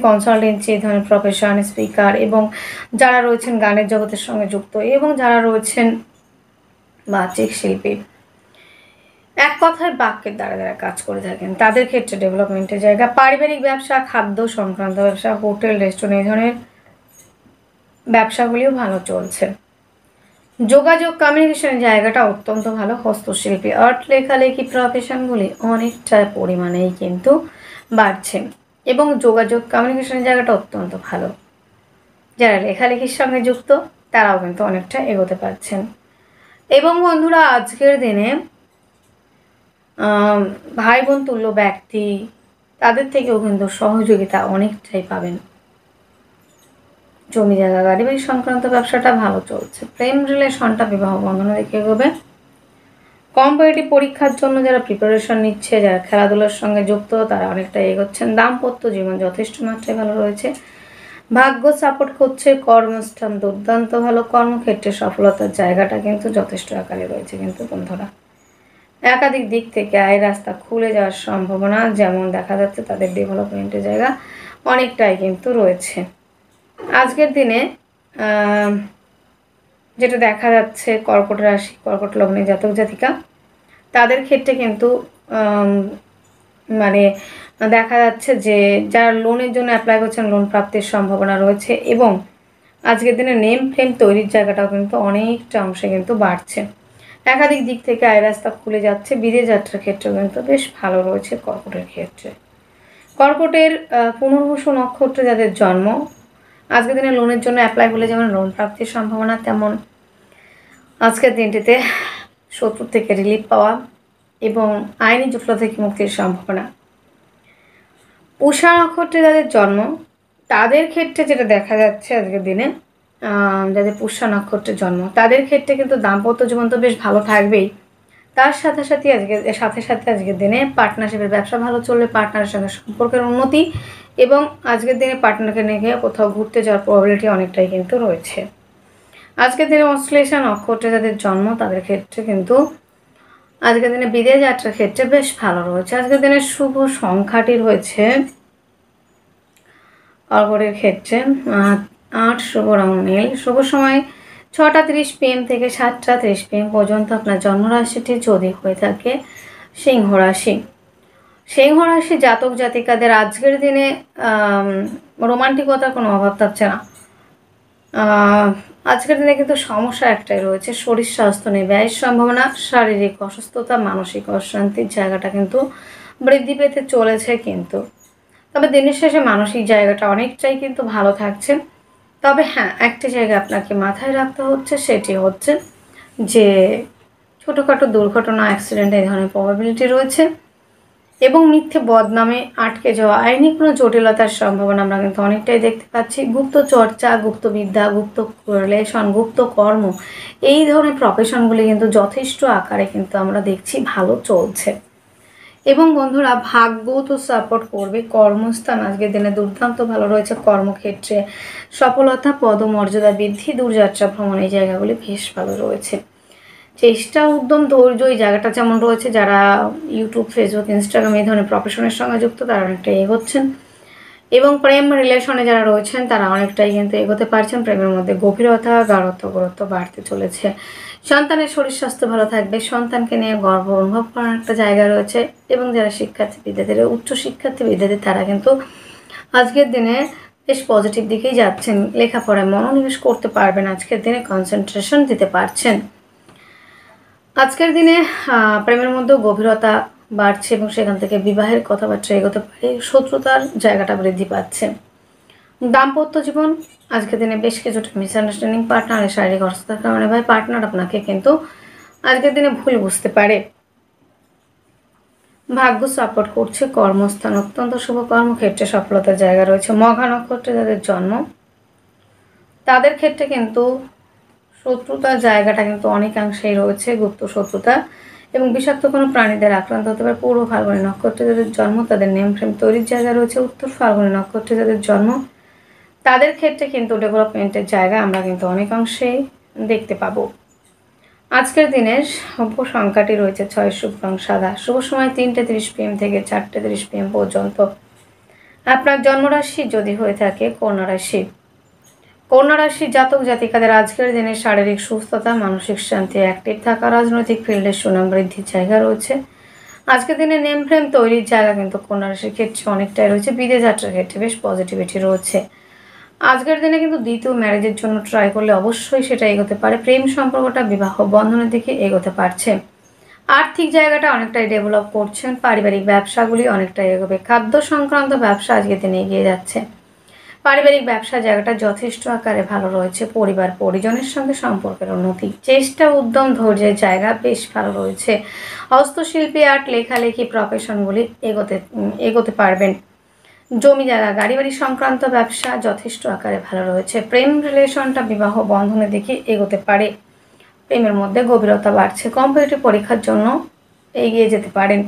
কনসালটেন্সি এই ধরনের প্রফেশন, স্পিকার এবং যারা রয়েছেন গানের জগতের সঙ্গে যুক্ত এবং যারা রয়েছেন বাচিক শিল্পী, এক কথায় বাক্যের দ্বারা যারা কাজ করে থাকেন, তাদের ক্ষেত্রে ডেভেলপমেন্টের জায়গা। পারিবারিক ব্যবসা, খাদ্য সংক্রান্ত ব্যবসা, হোটেল, রেস্টুরেন্ট এই ধরনের ব্যবসাগুলিও ভালো চলছে। যোগাযোগ, কমিউনিকেশনের জায়গাটা অত্যন্ত ভালো। হস্তশিল্পী, আর্ট, লেখালেখি প্রফেশনগুলি অনেকটা পরিমাণেই কিন্তু বাড়ছে। এবং যোগাযোগ, কমিউনিকেশনের জায়গাটা অত্যন্ত ভালো। যারা লেখালেখির সঙ্গে যুক্ত তারাও কিন্তু অনেকটা এগোতে পারছেন। এবং বন্ধুরা, আজকের দিনে ভাই বোন তুল্য ব্যক্তি, তাদের থেকেও কিন্তু সহযোগিতা অনেকটাই পাবেন। জমি জায়গা, গাড়ি বাড়ি সংক্রান্ত ব্যবসাটা ভালো চলছে। প্রেম রিলেশনটা বিবাহ বন্ধনে দেখে এগোবে। কম্পিটিটিভ পরীক্ষার জন্য যারা প্রিপারেশন নিচ্ছে, যারা খেলাধুলার সঙ্গে যুক্ত, তারা অনেকটা এগোচ্ছেন। দাম্পত্য জীবন যথেষ্ট মাত্রায় ভালো রয়েছে। ভাগ্য সাপোর্ট করছে। কর্মস্থান দুর্দান্ত ভালো, কর্মক্ষেত্রে সফলতার জায়গাটা কিন্তু যথেষ্ট আকারে রয়েছে। কিন্তু বন্ধুরা, একাধিক দিক থেকে আয় রাস্তা খুলে যাওয়ার সম্ভাবনা যেমন দেখা যাচ্ছে, তাদের ডেভেলপমেন্টের জায়গা অনেকটাই কিন্তু রয়েছে। আজকের দিনে যেটা দেখা যাচ্ছে, কর্কট রাশি, কর্কট লগ্নে জাতক জাতিকা, তাদের ক্ষেত্রে কিন্তু মানে দেখা যাচ্ছে যে যারা লোনের জন্য অ্যাপ্লাই করছেন, লোন প্রাপ্তির সম্ভাবনা রয়েছে। এবং আজকের দিনে নেম ফ্রেম তৈরির জায়গাটাও কিন্তু অনেকটা অংশে কিন্তু বাড়ছে। একাধিক দিক থেকে আয় রাস্তা খুলে যাচ্ছে। বিদেশ যাত্রার ক্ষেত্রে কিন্তু বেশ ভালো রয়েছে কর্কটের ক্ষেত্রে। কর্কটের পুনর্বসু নক্ষত্রে যাদের জন্ম, আজকের দিনে লোনের জন্য অ্যাপ্লাই করলে যেমন লোন প্রাপ্তির সম্ভাবনা, তেমন আজকের দিনটিতে শত্রু থেকে রিলিফ পাওয়া এবং আইনি জটিলতা থেকে মুক্তির সম্ভাবনা। উষা নক্ষত্রে যাদের জন্ম তাদের ক্ষেত্রে যেটা দেখা যাচ্ছে আজকের দিনে, যাদের পুষ্যা নক্ষত্রের জন্ম তাদের ক্ষেত্রে কিন্তু দাম্পত্য জীবন তো বেশ ভালো থাকবেই, তার সাথে সাথে আজকের দিনে পার্টনারশিপের ব্যবসা ভালো চলবে, পার্টনারের সঙ্গে সম্পর্কের উন্নতি এবং আজকের দিনে পার্টনারকে নিয়ে গিয়ে কোথাও ঘুরতে যাওয়ার প্রবাবিলিটি অনেকটাই কিন্তু রয়েছে। আজকের দিনে অশ্লেষা নক্ষত্রে যাদের জন্ম তাদের ক্ষেত্রে কিন্তু আজকের দিনে বিদেশ যাত্রার ক্ষেত্রে বেশ ভালো রয়েছে। আজকের দিনে শুভ সংখ্যাটি রয়েছে কর্কটের ক্ষেত্রে 8, শুভ রং নীল, শুভ সময় 6টা 30 PM থেকে 7টা 30 PM পর্যন্ত। আপনার জন্মরাশিটি যদি হয়ে থাকে সিংহ রাশি, সিংহ রাশি জাতক জাতিকাদের আজকের দিনে রোমান্টিকতার কোনো অভাব থাকছে না। আজকের দিনে কিন্তু সমস্যা একটাই রয়েছে, শরীর স্বাস্থ্য নিয়ে ব্যয়ের সম্ভাবনা, শারীরিক অসুস্থতা, মানসিক অশান্তির জায়গাটা কিন্তু বৃদ্ধি পেতে চলেছে। কিন্তু তবে দিনের শেষে মানসিক জায়গাটা অনেকটাই কিন্তু ভালো থাকছে। তবে হ্যাঁ, একটি জায়গা আপনাকে মাথায় রাখতে হচ্ছে, সেটি হচ্ছে যে ছোটোখাটো দুর্ঘটনা, অ্যাক্সিডেন্ট এই ধরনের প্রবাবিলিটি রয়েছে এবং মিথ্যে বদনামে আটকে যাওয়া, আইনি কোনো জটিলতার সম্ভাবনা আমরা কিন্তু অনেকটাই দেখতে পাচ্ছি। গুপ্ত চর্চা, গুপ্তবিদ্যা, গুপ্ত রিলেশন, গুপ্ত কর্ম এই ধরনের প্রফেশনগুলি কিন্তু যথেষ্ট আকারে কিন্তু আমরা দেখছি ভালো চলছে। এবং বন্ধুরা, ভাগ্য তো সাপোর্ট করবে। কর্মস্থান আজকের দিনে দুর্দান্ত ভালো রয়েছে। কর্মক্ষেত্রে সফলতা, পদমর্যাদা বৃদ্ধি, দূরযাত্রা ভ্রমণ এই জায়গাগুলি বেশ ভালো রয়েছে। চেষ্টা, উদ্যম, ধৈর্য এই জায়গাটা যেমন রয়েছে। যারা ইউটিউব, ফেসবুক, ইনস্টাগ্রাম এই ধরনের প্রফেশনের সঙ্গে যুক্ত তারা অনেকটা এগোচ্ছেন এবং প্রেম রিলেশনে যারা রয়েছেন তারা অনেকটাই কিন্তু এগোতে পারছেন। প্রেমের মধ্যে গভীরতা, গাঢ়ত্ব, গুরুত্ব বাড়তে চলেছে। সন্তানের শরীর স্বাস্থ্য ভালো থাকবে, সন্তানকে নিয়ে গর্ব অনুভব করার একটা জায়গা রয়েছে এবং যারা শিক্ষার্থী বিদ্যার্থী, উচ্চ শিক্ষার্থী বিদ্যার্থী তারা কিন্তু আজকের দিনে বেশ পজিটিভ দিকেই যাচ্ছেন, লেখাপড়ায় মনোনিবেশ করতে পারবেন, আজকের দিনে কনসেন্ট্রেশন দিতে পারছেন। আজকের দিনে প্রেমের মধ্যেও গভীরতা বাড়ছে এবং সেখান থেকে বিবাহের কথাবার্তা এগোতে পারে, শত্রুতার জায়গাটা বৃদ্ধি পাচ্ছে। দাম্পত্য জীবন আজকের দিনে বেশ কিছুটা মিসআন্ডারস্ট্যান্ডিং, পার্টনারের শারীরিক অসুস্থতার কারণে ভাই পার্টনার আপনাকে কিন্তু আজকের দিনে ভুল বুঝতে পারে। ভাগ্য সাপোর্ট করছে। কর্মস্থান অত্যন্ত শুভ, কর্মক্ষেত্রে সফলতার জায়গা রয়েছে। মঘা নক্ষত্রে যাদের জন্ম তাদের ক্ষেত্রে কিন্তু শত্রুতার জায়গাটা কিন্তু অনেকাংশেই রয়েছে, গুপ্ত শত্রুতা এবং বিষাক্ত কোনো প্রাণীদের আক্রান্ত হতে পারে। পূর্ব ফাল্গুনী নক্ষত্রে যাদের জন্ম তাদের নেম ফ্রেম তৈরির জায়গা রয়েছে। উত্তর ফাল্গুনী নক্ষত্রে যাদের জন্ম তাদের ক্ষেত্রে কিন্তু ডেভেলপমেন্টের জায়গা আমরা কিন্তু অনেকাংশেই দেখতে পাবো। আজকের দিনের শুভ সংখ্যাটি রয়েছে 6, শুভ রং সাদা, শুভ সময় 3টা 30 PM থেকে 4টা 30 PM পর্যন্ত। আপনার জন্মরাশি যদি হয়ে থাকে কন্যা রাশি, কন্যা রাশি জাতক জাতিকাদের আজকের দিনে শারীরিক সুস্থতা, মানসিক শান্তি, অ্যাক্টিভ থাকা, রাজনৈতিক ফিল্ডে সুনাম বৃদ্ধির জায়গা রয়েছে। আজকের দিনে নেম ফ্রেম তৈরির জায়গা কিন্তু কন্যা রাশির ক্ষেত্রে অনেকটাই রয়েছে। বিদেশ যাত্রার ক্ষেত্রে বেশ পজিটিভিটি রয়েছে। আজকের দিনে কিন্তু দ্বিতীয় ম্যারেজের জন্য ট্রাই করলে অবশ্যই সেটা এগোতে পারে। প্রেম সম্পর্কটা বিবাহ বন্ধনের দিকে এগোতে পারছে। আর্থিক জায়গাটা অনেকটাই ডেভেলপ করছেন। পারিবারিক ব্যবসাগুলি অনেকটাই এগোবে। খাদ্য সংক্রান্ত ব্যবসা আজকের দিনে এগিয়ে যাচ্ছে। পারিবারিক ব্যবসা জায়গাটা যথেষ্ট আকারে ভালো রয়েছে। পরিবার পরিজনের সঙ্গে সম্পর্কের উন্নতি, চেষ্টা, উদ্যম, ধৈর্যের জায়গা বেশ ভালো রয়েছে। হস্তশিল্পী, আর্ট, লেখালেখি প্রফেশনগুলি এগোতে পারবেন। জমি জায়গা, গাড়ি বাড়ি সংক্রান্ত ব্যবসা যথেষ্ট আকারে ভালো রয়েছে। প্রেম রিলেশনটা বিবাহ বন্ধনের দিকে এগোতে পারে। প্রেমের মধ্যে গভীরতা বাড়ছে। কম্পিটিটিভ পরীক্ষার জন্য এগিয়ে যেতে পারেন।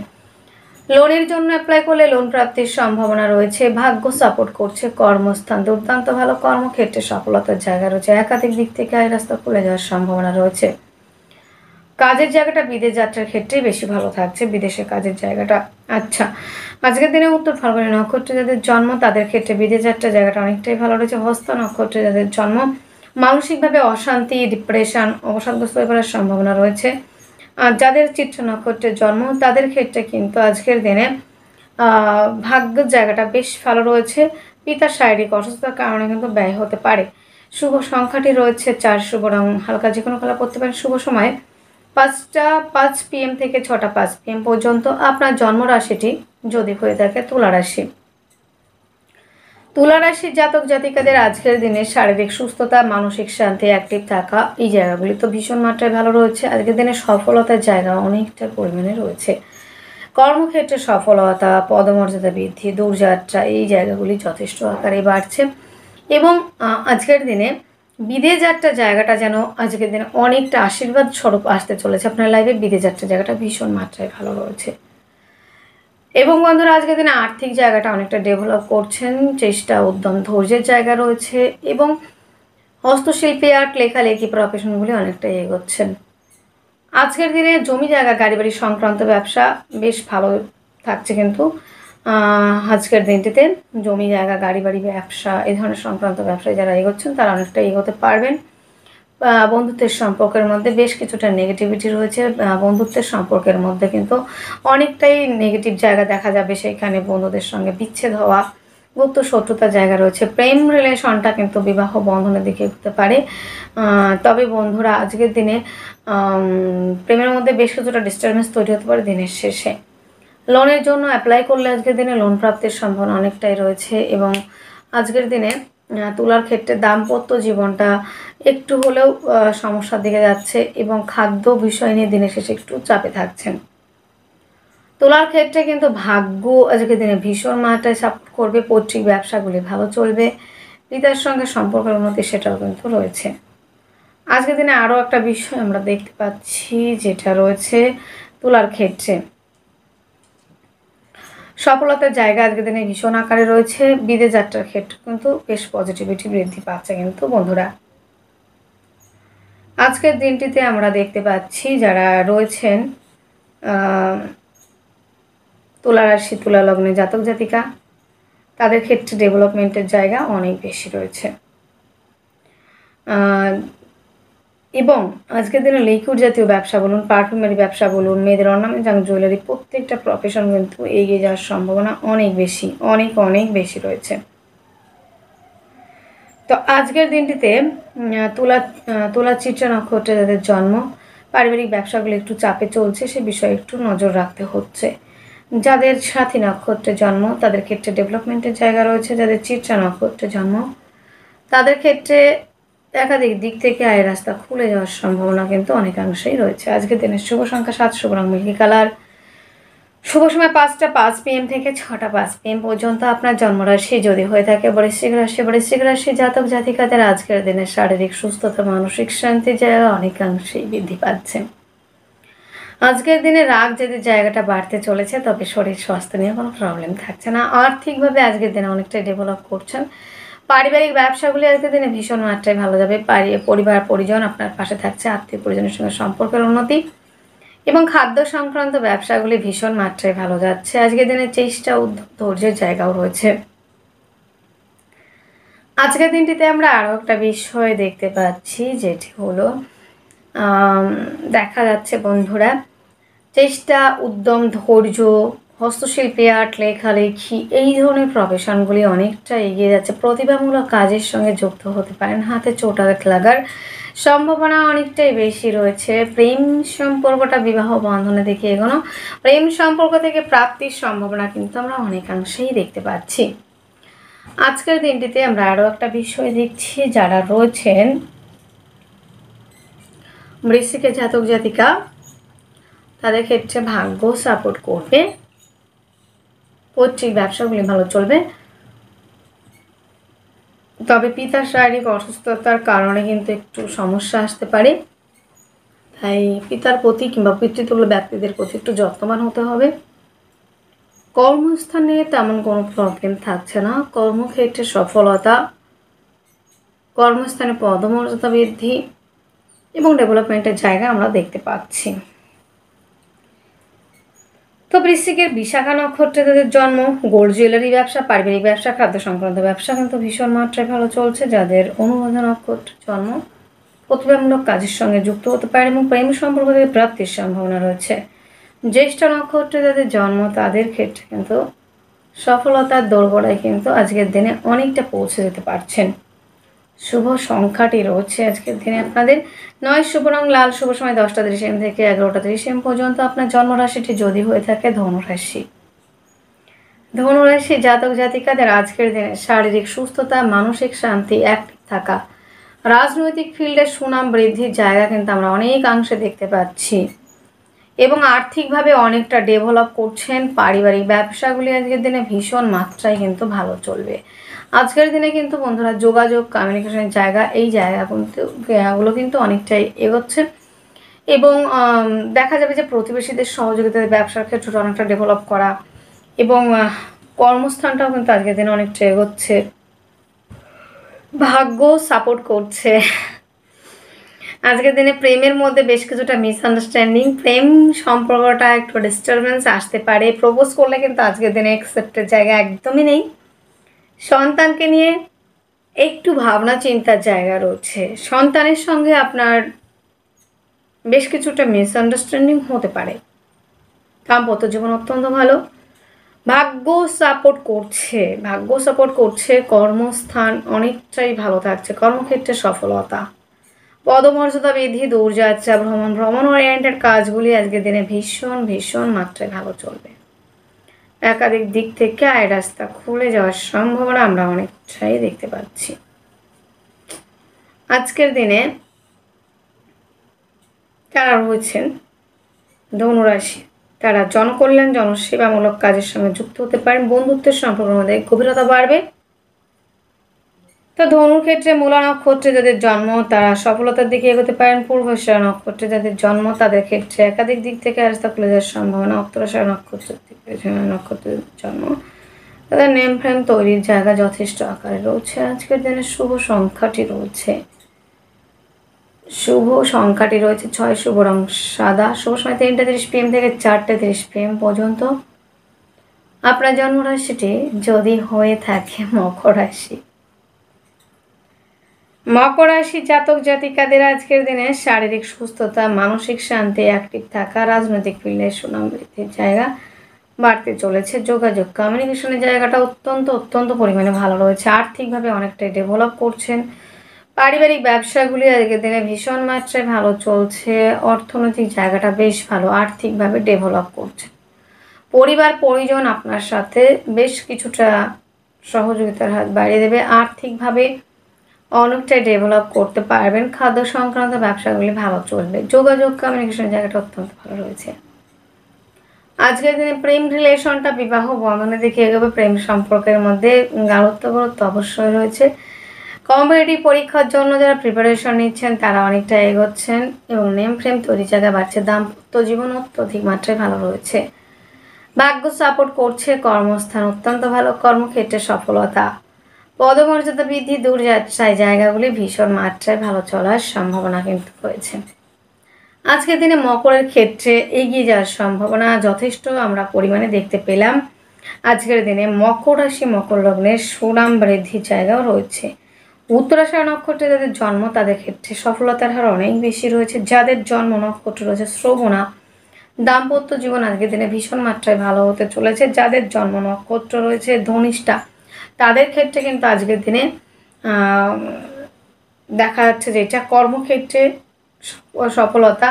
লোনের জন্য অ্যাপ্লাই করলে লোন প্রাপ্তির সম্ভাবনা রয়েছে। ভাগ্য সাপোর্ট করছে। কর্মস্থান দুর্দান্ত ভালো, কর্মক্ষেত্রে সফলতার জায়গা রয়েছে। একাধিক দিক থেকে আয় রাস্তা খুলে যাওয়ার সম্ভাবনা রয়েছে। কাজের জায়গাটা বিদেশ যাত্রার ক্ষেত্রেই বেশি ভালো থাকছে, বিদেশে কাজের জায়গাটা। আচ্ছা, আজকের দিনে উত্তর ফাল্গুনী নক্ষত্রে যাদের জন্ম তাদের ক্ষেত্রে বিদেশ যাত্রার জায়গাটা অনেকটাই ভালো রয়েছে। হস্ত নক্ষত্রে যাদের জন্ম মানসিকভাবে অশান্তি, ডিপ্রেশন, অবসাদগ্রস্ত হয়ে পড়ার সম্ভাবনা রয়েছে। আর যাদের চিত্র নক্ষত্রের জন্ম তাদের ক্ষেত্রে কিন্তু আজকের দিনে ভাগ্যের জায়গাটা বেশ ভালো রয়েছে। পিতার শারীরিক অসুস্থতার কারণে কিন্তু ব্যয় হতে পারে। শুভ সংখ্যাটি রয়েছে 4, শুভ রং হালকা যে কোনো কালার পরতে পারেন। শুভ সময় 5টা 5 PM থেকে 6টা 5 PM পর্যন্ত আপনার জন্মরাশিটি যদি হয়ে থাকে তুলা রাশি। তুলা রাশির জাতক জাতিকাদের আজকের দিনে শারীরিক সুস্থতা, মানসিক শান্তি, অ্যাক্টিভ থাকা, এই জায়গাগুলি তো ভীষণ মাত্রায় ভালো রয়েছে। আজকের দিনে সফলতার জায়গা অনেকটা পরিমাণে রয়েছে। কর্মক্ষেত্রে সফলতা, পদমর্যাদা বৃদ্ধি, দূরযাত্রা, এই জায়গাগুলি যথেষ্ট আকারে বাড়ছে। এবং আজকের দিনে বিদেশ যাত্রার জায়গাটা যেন আজকের দিনে অনেকটা আশীর্বাদ স্বরূপ আসতে চলেছে আপনার লাইফে। বিদেশ যাত্রার জায়গাটা ভীষণ মাত্রায় ভালো রয়েছে। এবং বন্ধুরা আজকের দিনে আর্থিক জায়গাটা অনেকটা ডেভেলপ করছেন, চেষ্টা, উদ্যম, ধৈর্যের জায়গা রয়েছে। এবং হস্তশিল্পী, আর্ট, লেখালেখি প্রফেশনগুলি অনেকটাই এগোচ্ছেন। আজকের দিনে জমি জায়গা, গাড়ি বাড়ি সংক্রান্ত ব্যবসা বেশ ভালো থাকছে। কিন্তু আজকের দিনটিতে জমি জায়গা, গাড়ি বাড়ি ব্যবসা, এই ধরনের সংক্রান্ত ব্যবসায় যারা এগোচ্ছেন তারা অনেকটা এগোতে পারবেন। বন্ধুত্বের সম্পর্কের মধ্যে বেশ কিছুটা নেগেটিভিটি রয়েছে। বন্ধুত্বের সম্পর্কের মধ্যে কিন্তু অনেকটাই নেগেটিভ জায়গা দেখা যাবে। সেইখানে বন্ধুদের সঙ্গে বিচ্ছেদ হওয়া, গুপ্ত শত্রুতার জায়গা রয়েছে। প্রেম রিলেশনটা কিন্তু বিবাহ বন্ধনের দিকে এগোতে পারে। তবে বন্ধুরা আজকের দিনে প্রেমের মধ্যে বেশ কিছুটা ডিস্টারবেন্স তৈরি হতে পারে দিনের শেষে। লোনের জন্য অ্যাপ্লাই করলে আজকের দিনে লোন প্রাপ্তির সম্ভাবনা অনেকটাই রয়েছে। এবং আজকের দিনে তুলার ক্ষেত্রে দাম্পত্য জীবনটা একটু হলেও সমস্যার দিকে যাচ্ছে এবং খাদ্য বিষয় নিয়ে দিনের শেষে একটু চাপে থাকছেন। তুলার ক্ষেত্রে কিন্তু ভাগ্য আজকের দিনে ভীষণ মাত্রায় সাপোর্ট করবে। পৈতৃক ব্যবসাগুলি ভালো চলবে। পিতার সঙ্গে সম্পর্কের উন্নতি সেটাও কিন্তু রয়েছে। আজকের দিনে আরও একটা বিষয় আমরা দেখতে পাচ্ছি যেটা রয়েছে তুলার ক্ষেত্রে সফলতার জায়গা আজকের দিনে ভীষণ আকারে রয়েছে। বিদেশ যাত্রার ক্ষেত্রে কিন্তু বেশ পজিটিভিটি বৃদ্ধি পাচ্ছে। কিন্তু বন্ধুরা আজকের দিনটিতে আমরা দেখতে পাচ্ছি যারা রয়েছেন তুলা রাশি, তুলা লগ্নে জাতক জাতিকা, তাদের ক্ষেত্রে ডেভেলপমেন্টের জায়গা অনেক বেশি রয়েছে। এবং আজকের দিনে লিকুইড জাতীয় ব্যবসা বলুন, পারফিউমারি ব্যবসা বলুন, মেয়েদের অর্নামেন্ট এবং জুয়েলারি, প্রত্যেকটা প্রফেশন কিন্তু এগিয়ে যাওয়ার সম্ভাবনা অনেক বেশি, অনেক বেশি রয়েছে। তো আজকের দিনটিতে তুলা চিত্রা নক্ষত্রে যাদের জন্ম, পারিবারিক ব্যবসাগুলো একটু চাপে চলছে, সে বিষয়ে একটু নজর রাখতে হচ্ছে। যাদের সাথী নক্ষত্রে জন্ম তাদের ক্ষেত্রে ডেভেলপমেন্টের জায়গা রয়েছে। যাদের চিত্রা নক্ষত্রে জন্ম তাদের ক্ষেত্রে একাধিক দিক থেকে আয়ের রাস্তা খুলে যাওয়ার সম্ভাবনা কিন্তু অনেকাংশেই রয়েছে। আজকের দিনের শুভ সংখ্যা 7, শুভ রং মিল্কি কালার, শুভ সময় 5টা 5 PM থেকে 6টা 5 PM পর্যন্ত। আপনার জন্মরাশি যদি হয়ে থাকে বৃশ্চিক রাশি, বৃশ্চিক রাশি জাতক জাতিকাদের আজকের দিনে শারীরিক সুস্থতা, মানসিক শান্তির জায়গা অনেকাংশেই বৃদ্ধি পাচ্ছে। আজকের দিনে রাগ যদি জায়গাটা বাড়তে চলেছে, তবে শরীর স্বাস্থ্য নিয়ে কোনো প্রবলেম থাকছে না। আর্থিকভাবে আজকের দিনে অনেকটাই ডেভেলপ করছেন। পারিবারিক ব্যবসাগুলি আজকের দিনে ভীষণ মাত্রায় ভালো যাবে। পরিবার পরিজন আপনার পাশে থাকছে। আত্মীয় পরিজনের সঙ্গে সম্পর্কের উন্নতি এবং খাদ্য সংক্রান্ত ব্যবসাগুলি ভীষণ মাত্রায় ভালো যাচ্ছে। আজকের দিনে চেষ্টা, উদ্যোগ, ধৈর্যের জায়গাও রয়েছে। আজকের দিনটিতে আমরা আরও একটা বিষয় দেখতে পাচ্ছি যেটি হলো দেখা যাচ্ছে বন্ধুরা চেষ্টা, উদ্যম, ধৈর্য, হস্তশিল্পী, আর্ট, লেখালেখি, এই ধরনের প্রফেশনগুলি অনেকটা এগিয়ে যাচ্ছে। প্রতিভামূলক কাজের সঙ্গে যুক্ত হতে পারেন। হাতে চোট আঘাত লাগার সম্ভাবনা অনেকটাই বেশি রয়েছে। প্রেম সম্পর্কটা বিবাহ বন্ধনের দিকে এগোনো, প্রেম সম্পর্ক থেকে প্রাপ্তির সম্ভাবনা কিন্তু আমরা অনেকাংশেই দেখতে পাচ্ছি। আজকের দিনটিতে আমরা আরও একটা বিষয় দেখছি যারা রয়েছেন বৃশ্চিকের জাতক জাতিকা, তাদের ক্ষেত্রে ভাগ্য সাপোর্ট করবে। পৈতৃক ব্যবসাগুলি ভালো চলবে। তবে পিতার শারীরিক অসুস্থতার কারণে কিন্তু একটু সমস্যা আসতে পারে। তাই পিতার প্রতি কিংবা পিতৃতুল্য ব্যক্তিদের প্রতি একটু যত্নবান হতে হবে। কর্মস্থানে তেমন কোনো প্রবলেম থাকছে না। কর্মক্ষেত্রে সফলতা, কর্মস্থানে পদমর্যাদা বৃদ্ধি এবং ডেভেলপমেন্টের জায়গা আমরা দেখতে পাচ্ছি। তো বৃশ্চিকের বিশাখা নক্ষত্রে তাদের জন্ম, গোল্ড জুয়েলারি ব্যবসা, পারিবারিক ব্যবসা, খাদ্য সংক্রান্ত ব্যবসা কিন্তু ভীষণ মাত্রায় ভালো চলছে। যাদের অনুরাধা নক্ষত্রে জন্ম প্রতিভামূলক কাজের সঙ্গে যুক্ত হতে পারে এবং প্রেম সম্পর্ক থেকে প্রাপ্তির সম্ভাবনা রয়েছে। জ্যেষ্ঠ নক্ষত্রে যাদের জন্ম তাদের ক্ষেত্রে কিন্তু সফলতার দোরগোড়ায় কিন্তু আজকের দিনে অনেকটা পৌঁছে যেতে পারছেন। শুভ সংখ্যাটি রয়েছে আজকের দিনে আপনাদের 9, শুভ রং লাল, শুভ সময় 10টা 30 AM থেকে 11টা 30 AM পর্যন্ত। আপনার জন্মরাশিটি যদি হয়ে থাকে ধনুরাশি। ধনুরাশি জাতক জাতিকাদের আজকের দিনে শারীরিক সুস্থতা, মানসিক শান্তি, অ্যাক্টিভ থাকা, রাজনৈতিক ফিল্ডের সুনাম বৃদ্ধির জায়গা কিন্তু আমরা অনেকাংশে দেখতে পাচ্ছি এবং আর্থিকভাবে অনেকটা ডেভেলপ করছেন। পারিবারিক ব্যবসাগুলি আজকের দিনে ভীষণ মাত্রায় কিন্তু ভালো চলবে। আজকের দিনে কিন্তু বন্ধুরা যোগাযোগ, কমিউনিকেশনের জায়গা, এই জায়গাগুলো কিন্তু অনেকটাই এগোচ্ছে এবং দেখা যাবে যে প্রতিবেশীদের সহযোগিতায় ব্যবসার ক্ষেত্রে অনেকটা ডেভেলপ করা এবং কর্মস্থানটাও কিন্তু আজকের দিনে অনেকটা এগোচ্ছে। ভাগ্য সাপোর্ট করছে। আজকের দিনে প্রেমের মধ্যে বেশ কিছুটা মিসআন্ডারস্ট্যান্ডিং, প্রেম সম্পর্কটা একটু ডিস্টারবেন্স আসতে পারে। প্রপোজ করলে কিন্তু আজকের দিনে অ্যাকসেপ্টের জায়গা একদমই নেই। সন্তানকে নিয়ে একটু ভাবনা চিন্তার জায়গা রয়েছে। সন্তানের সঙ্গে আপনার বেশ কিছুটা মিসআন্ডারস্ট্যান্ডিং হতে পারে। দাম্পত্য জীবন অত্যন্ত ভালো। ভাগ্য সাপোর্ট করছে। কর্মস্থান অনেকটাই ভালো থাকছে, কর্মক্ষেত্রে সফলতা, পদমর্যাদা বৃদ্ধি, দূরযাত্রা, ভ্রমণ ওরিয়েন্টেড কাজগুলি আজকের দিনে ভীষণ মাত্রায় ভালো চলবে। একাধিক দিক থেকে আয় রাস্তা খুলে যাওয়ার সম্ভাবনা আমরা অনেকটাই দেখতে পাচ্ছি। আজকের দিনে যারা রয়েছেন ধনুরাশি, তারা জনকল্যাণ, জনসেবামূলক কাজের সঙ্গে যুক্ত হতে পারেন। বন্ধুত্বের সম্পর্কের মধ্যে গভীরতা বাড়বে। তো ধনুর ক্ষেত্রে মূলা নক্ষত্রে যাদের জন্ম তারা সফলতার দিকে এগোতে পারেন। পূর্বাষাঢ়া নক্ষত্রে যাদের জন্ম তাদের ক্ষেত্রে একাধিক দিক থেকে রাস্তা খুলে যাওয়ার সম্ভাবনা। উত্তরাষাঢ়া নক্ষত্রের জন্ম তাদের নেম ফ্রেম তৈরির জায়গা যথেষ্ট আকারে রয়েছে। আজকের দিনে শুভ সংখ্যাটি রয়েছে 6, শুভ রং সাদা, শুভ সময় 3টা 30 PM থেকে 4টা 30 PM পর্যন্ত। আপনার জন্মরাশিটি যদি হয়ে থাকে মকর রাশি জাতক জাতিকাদের আজকের দিনে শারীরিক সুস্থতা, মানসিক শান্তি, অ্যাক্টিভ থাকা, রাজনৈতিক ফিল্ডের সুনাম বৃদ্ধির জায়গা বাড়তে চলেছে। যোগাযোগ, কমিউনিকেশনের জায়গাটা অত্যন্ত পরিমাণে ভালো রয়েছে। আর্থিকভাবে অনেকটাই ডেভেলপ করছেন। পারিবারিক ব্যবসাগুলি আজকের দিনে ভীষণ মাত্রায় ভালো চলছে। অর্থনৈতিক জায়গাটা বেশ ভালো, আর্থিকভাবে ডেভেলপ করছে। পরিবার পরিজন আপনার সাথে বেশ কিছুটা সহযোগিতার হাত বাড়িয়ে দেবে। আর্থিকভাবে অনেকটাই ডেভেলপ করতে পারবেন। খাদ্য সংক্রান্ত ব্যবসাগুলি ভালো চলবে। যোগাযোগ, কমিউনিকেশন জায়গাটা অত্যন্ত ভালো রয়েছে। আজকের দিনে প্রেম রিলেশনটা বিবাহ বন্ধনের দিকে এগোবে। প্রেম সম্পর্কের মধ্যে গাঢ়ত্ব অবশ্যই রয়েছে। কম্পিটিটিভ পরীক্ষার জন্য যারা প্রিপারেশন নিচ্ছেন তারা অনেকটা এগোচ্ছেন এবং নেম ফ্রেম তৈরি জায়গা বাড়ছে। দাম্পত্য জীবন অত্যধিক মাত্রায় ভালো রয়েছে। ভাগ্য সাপোর্ট করছে। কর্মস্থান অত্যন্ত ভালো, কর্মক্ষেত্রে সফলতা, পদমর্যাদা বৃদ্ধি, দূরযাত্রায় জায়গাগুলি ভীষণ মাত্রায় ভালো চলার সম্ভাবনা কিন্তু রয়েছে। আজকের দিনে মকরের ক্ষেত্রে এগিয়ে যাওয়ার সম্ভাবনা যথেষ্ট আমরা পরিমাণে দেখতে পেলাম। আজকের দিনে মকর রাশি, মকর লগ্নের সুনাম বৃদ্ধির জায়গাও রয়েছে। উত্তরাষাঢ়া নক্ষত্রে যাদের জন্ম তাদের ক্ষেত্রে সফলতার হার অনেক বেশি রয়েছে। যাদের জন্ম নক্ষত্র রয়েছে শ্রবণা, দাম্পত্য জীবন আজকের দিনে ভীষণ মাত্রায় ভালো হতে চলেছে। যাদের জন্ম নক্ষত্র রয়েছে ধনিষ্ঠা তাদের ক্ষেত্রে কিন্তু আজকের দিনে দেখা যাচ্ছে যে এটা কর্মক্ষেত্রে সফলতা,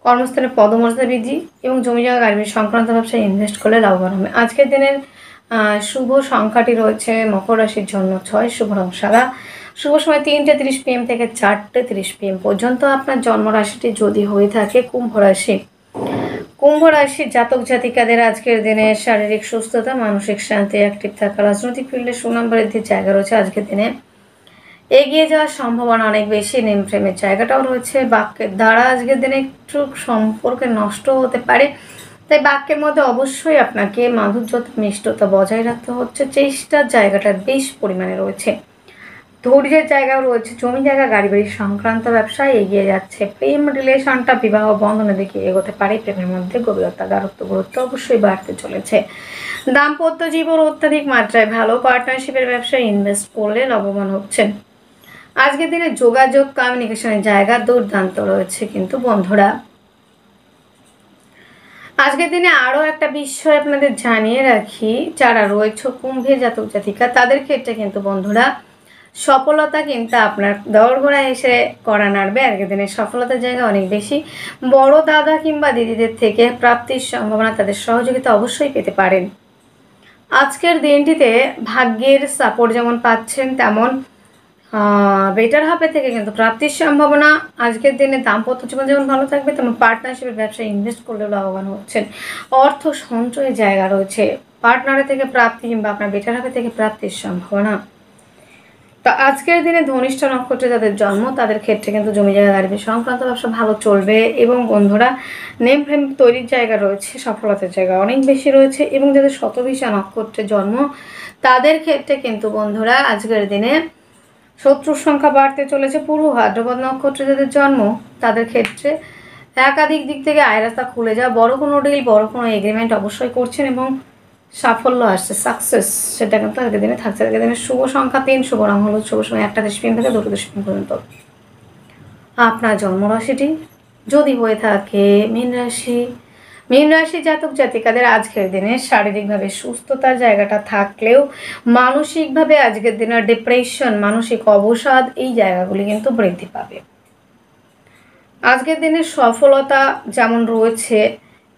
কর্মস্থানে পদমর্যাদা বৃদ্ধি এবং জমি জায়গা গাড়ি সংক্রান্ত ব্যবসায় ইনভেস্ট করলে লাভবান হবে। আজকের দিনের শুভ সংখ্যাটি রয়েছে মকর রাশির জন্য 6, শুভ রং সাদা, শুভ সময় 3টা 30 PM থেকে 4টা 30 PM পর্যন্ত। আপনার জন্মরাশিটি যদি হয়ে থাকে কুম্ভ রাশির জাতক জাতিকাদের আজকের দিনে শারীরিক সুস্থতা, মানসিক শান্তি, অ্যাক্টিভ থাকা, রাজনৈতিক ফিল্ডে সুনাম বৃদ্ধির জায়গা রয়েছে। আজকের দিনে এগিয়ে যাওয়ার সম্ভাবনা অনেক বেশি। নেম ফ্রেমের জায়গাটাও রয়েছে। বাক্যের দ্বারা আজকের দিনে একটু সম্পর্কে নষ্ট হতে পারে, তাই বাক্যের মধ্যে অবশ্যই আপনাকে মাধুর্যতা, মিষ্টতা বজায় রাখতে হচ্ছে। চেষ্টার জায়গাটা বেশ পরিমাণে রয়েছে। ধৈর্যের জায়গাও রয়েছে। জমি জায়গা গাড়ি বাড়ি সংক্রান্ত ব্যবসায় এগিয়ে যাচ্ছে। প্রেম রিলেশনটা বিবাহ বন্ধনের দিকে এগোতে পারে। প্রেমের মধ্যে গভীরতা, গাঢ়ত্ব, গুরুত্ব অবশ্যই বাড়তে চলেছে। দাম্পত্য জীবন অত্যাধিক মাত্রায় ভালো। পার্টনারশিপের ব্যবসায় ইনভেস্ট করলে লাভবান হচ্ছেন। আজকের দিনে যোগাযোগ, কমিউনিকেশনের জায়গা দুর্দান্ত রয়েছে। কিন্তু বন্ধুরা আজকের দিনে আরও একটা বিষয় আপনাদের জানিয়ে রাখি, যারা রয়েছে কুম্ভে জাতক জাতিকা তাদের ক্ষেত্রে কিন্তু বন্ধুরা সফলতা কিন্তু আপনার দোরগোড়ায় এসে কড়া নাড়বে। আজকের দিনে সফলতার জায়গা অনেক বেশি। বড় দাদা কিংবা দিদিদের থেকে প্রাপ্তির সম্ভাবনা, তাদের সহযোগিতা অবশ্যই পেতে পারেন। আজকের দিনটিতে ভাগ্যের সাপোর্ট যেমন পাচ্ছেন, তেমন বেটার হাফের থেকে কিন্তু প্রাপ্তির সম্ভাবনা। আজকের দিনে দাম্পত্য জীবন যেমন ভালো থাকবে, তেমন পার্টনারশিপের ব্যবসায় ইনভেস্ট করলেও লাভবান হচ্ছেন। অর্থ সঞ্চয়ের জায়গা রয়েছে। পার্টনারের থেকে প্রাপ্তি কিংবা আপনার বেটার হাফের থেকে প্রাপ্তির সম্ভাবনা। তো আজকের দিনে ধনিষ্ঠ নক্ষত্রে যাদের জন্ম, তাদের ক্ষেত্রে কিন্তু জমি জায়গা গাড়ি সংক্রান্ত ব্যবসা ভালো চলবে। এবং বন্ধুরা, নেম ফ্রেম তৈরির জায়গা রয়েছে, সফলতার জায়গা অনেক বেশি রয়েছে। এবং যাদের শতভিষা নক্ষত্রে জন্ম, তাদের ক্ষেত্রে কিন্তু বন্ধুরা আজকের দিনে শত্রুর সংখ্যা বাড়তে চলেছে। পূর্ব ভাদ্রপদ নক্ষত্রে যাদের জন্ম, তাদের ক্ষেত্রে একাধিক দিক থেকে আয় রাস্তা খুলে যাওয়া, বড় কোনো ডিল, বড় কোনো এগ্রিমেন্ট অবশ্যই করছেন এবং সাফল্য আসছে, সাকসেস, সেটা কিন্তু আজকের দিনে থাকছে। আজকের দিনে শুভ সংখ্যা 3, শুভ রং হলো, শুভ সময় 1টা 10 PM থেকে 2টা 10 PM পর্যন্ত। আপনার জন্মরাশিটি যদি হয়ে থাকে মীন রাশি জাতক জাতিকাদের আজকের দিনে শারীরিকভাবে সুস্থতার জায়গাটা থাকলেও মানসিকভাবে আজকের দিনের ডিপ্রেশন, মানসিক অবসাদ, এই জায়গাগুলি কিন্তু বৃদ্ধি পাবে। আজকের দিনে সফলতা যেমন রয়েছে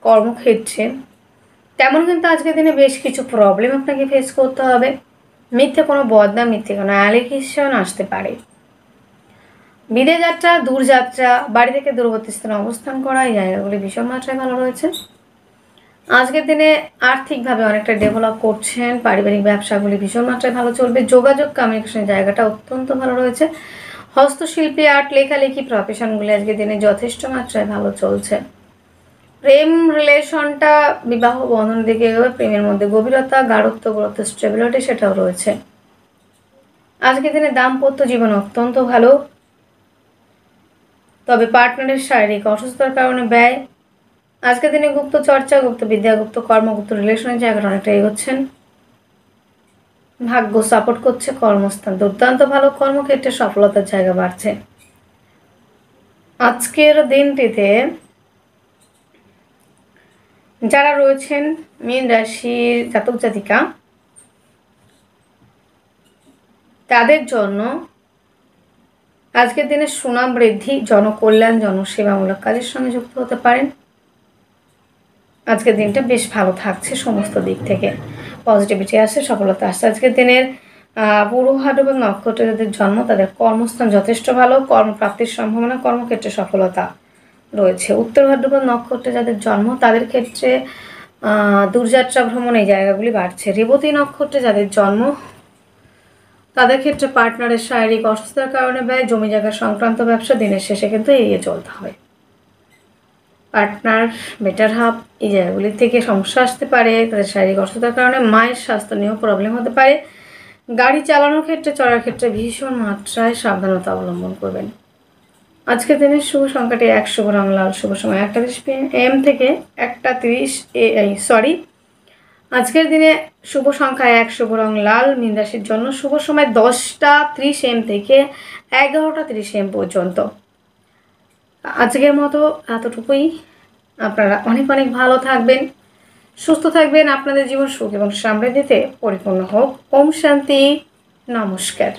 কর্মক্ষেত্রে, তেমন কিন্তু আজকের দিনে বেশ কিছু প্রবলেম আপনাকে ফেস করতে হবে। মিথ্যে কোনো বদনাম, মিথ্যে কোনো অ্যালিগেশন আসতে পারে। বিদেশ যাত্রা, দূরযাত্রা, বাড়ি থেকে দূরবর্তী স্থানে অবস্থান করা, এই জায়গাগুলি ভীষণ মাত্রায় ভালো রয়েছে। আজকের দিনে আর্থিকভাবে অনেকটা ডেভেলপ করছেন। পারিবারিক ব্যবসাগুলি ভীষণ মাত্রায় ভালো চলবে। যোগাযোগ, কমিউনিকেশনের জায়গাটা অত্যন্ত ভালো রয়েছে। হস্তশিল্পী, আর্ট, লেখালেখি প্রফেশনগুলি আজকের দিনে যথেষ্ট মাত্রায় ভালো চলছে। প্রেম রিলেশনটা বিবাহ বন্ধন দিকে এগোবে। প্রেমের মধ্যে গভীরতা, গাঢ়ত্ব, গুরুত্ব, স্টেবিলিটি সেটাও রয়েছে। আজকের দিনে দাম্পত্য জীবন অত্যন্ত ভালো, তবে পার্টনারের শারীরিক অসুস্থতার কারণে ব্যয়। আজকের দিনে গুপ্ত চর্চা, গুপ্ত বিদ্যা, গুপ্ত কর্ম, গুপ্ত রিলেশনের জায়গাটা অনেকটা এগোচ্ছেন। ভাগ্য সাপোর্ট করছে। কর্মস্থান দুর্দান্ত ভালো, কর্মক্ষেত্রে সফলতার জায়গা বাড়ছে। আজকের দিনটিতে যারা রয়েছেন মীন রাশির জাতক জাতিকা, তাদের জন্য আজকের দিনে সুনাম বৃদ্ধি, জনকল্যাণ, জনসেবামূলক কাজের সঙ্গে যুক্ত হতে পারেন। আজকের দিনটা বেশ ভালো থাকছে, সমস্ত দিক থেকে পজিটিভিটি আসছে, সফলতা আসছে। আজকের দিনের পূর্ব ভাদ্রপদ নক্ষত্রে যাদের জন্ম, তাদের কর্মস্থান যথেষ্ট ভালো, কর্মপ্রাপ্তির সম্ভাবনা, কর্মক্ষেত্রে সফলতা রয়েছে। উত্তর ভাদ্রপদ নক্ষত্রে যাদের জন্ম, তাদের ক্ষেত্রে দূরযাত্রা, ভ্রমণ, এই জায়গাগুলি বাড়ছে। রেবতী নক্ষত্রে যাদের জন্ম, তাদের ক্ষেত্রে পার্টনারের শারীরিক অসুস্থতার কারণে ব্যয়, জমি জায়গা সংক্রান্ত ব্যবসা দিনের শেষে কিন্তু এড়িয়ে চলতে হবে। পার্টনার, বেটার হাফ, এই জায়গাগুলি থেকে সমস্যা আসতে পারে। তাদের শারীরিক অসুস্থতার কারণে মায়ের স্বাস্থ্য নিয়েও প্রবলেম হতে পারে। গাড়ি চালানোর ক্ষেত্রে, চলার ক্ষেত্রে ভীষণ মাত্রায় সাবধানতা অবলম্বন করবেন। আজকের দিনের শুভ সংখ্যাটি 1, শুভ রং লাল, শুভ সময় 1টা 10 PM থেকে 1টা 30 AM। আজকের দিনে শুভ সংখ্যা 1, শুভ রং লাল, মীন রাশির জন্য শুভ সময় 10টা 30 AM থেকে 11টা 30 AM পর্যন্ত। আজকের মতো এতটুকুই। আপনারা অনেক অনেক ভালো থাকবেন, সুস্থ থাকবেন। আপনাদের জীবন সুখ এবং সমৃদ্ধিতে পরিপূর্ণ হোক। ওম শান্তি, নমস্কার।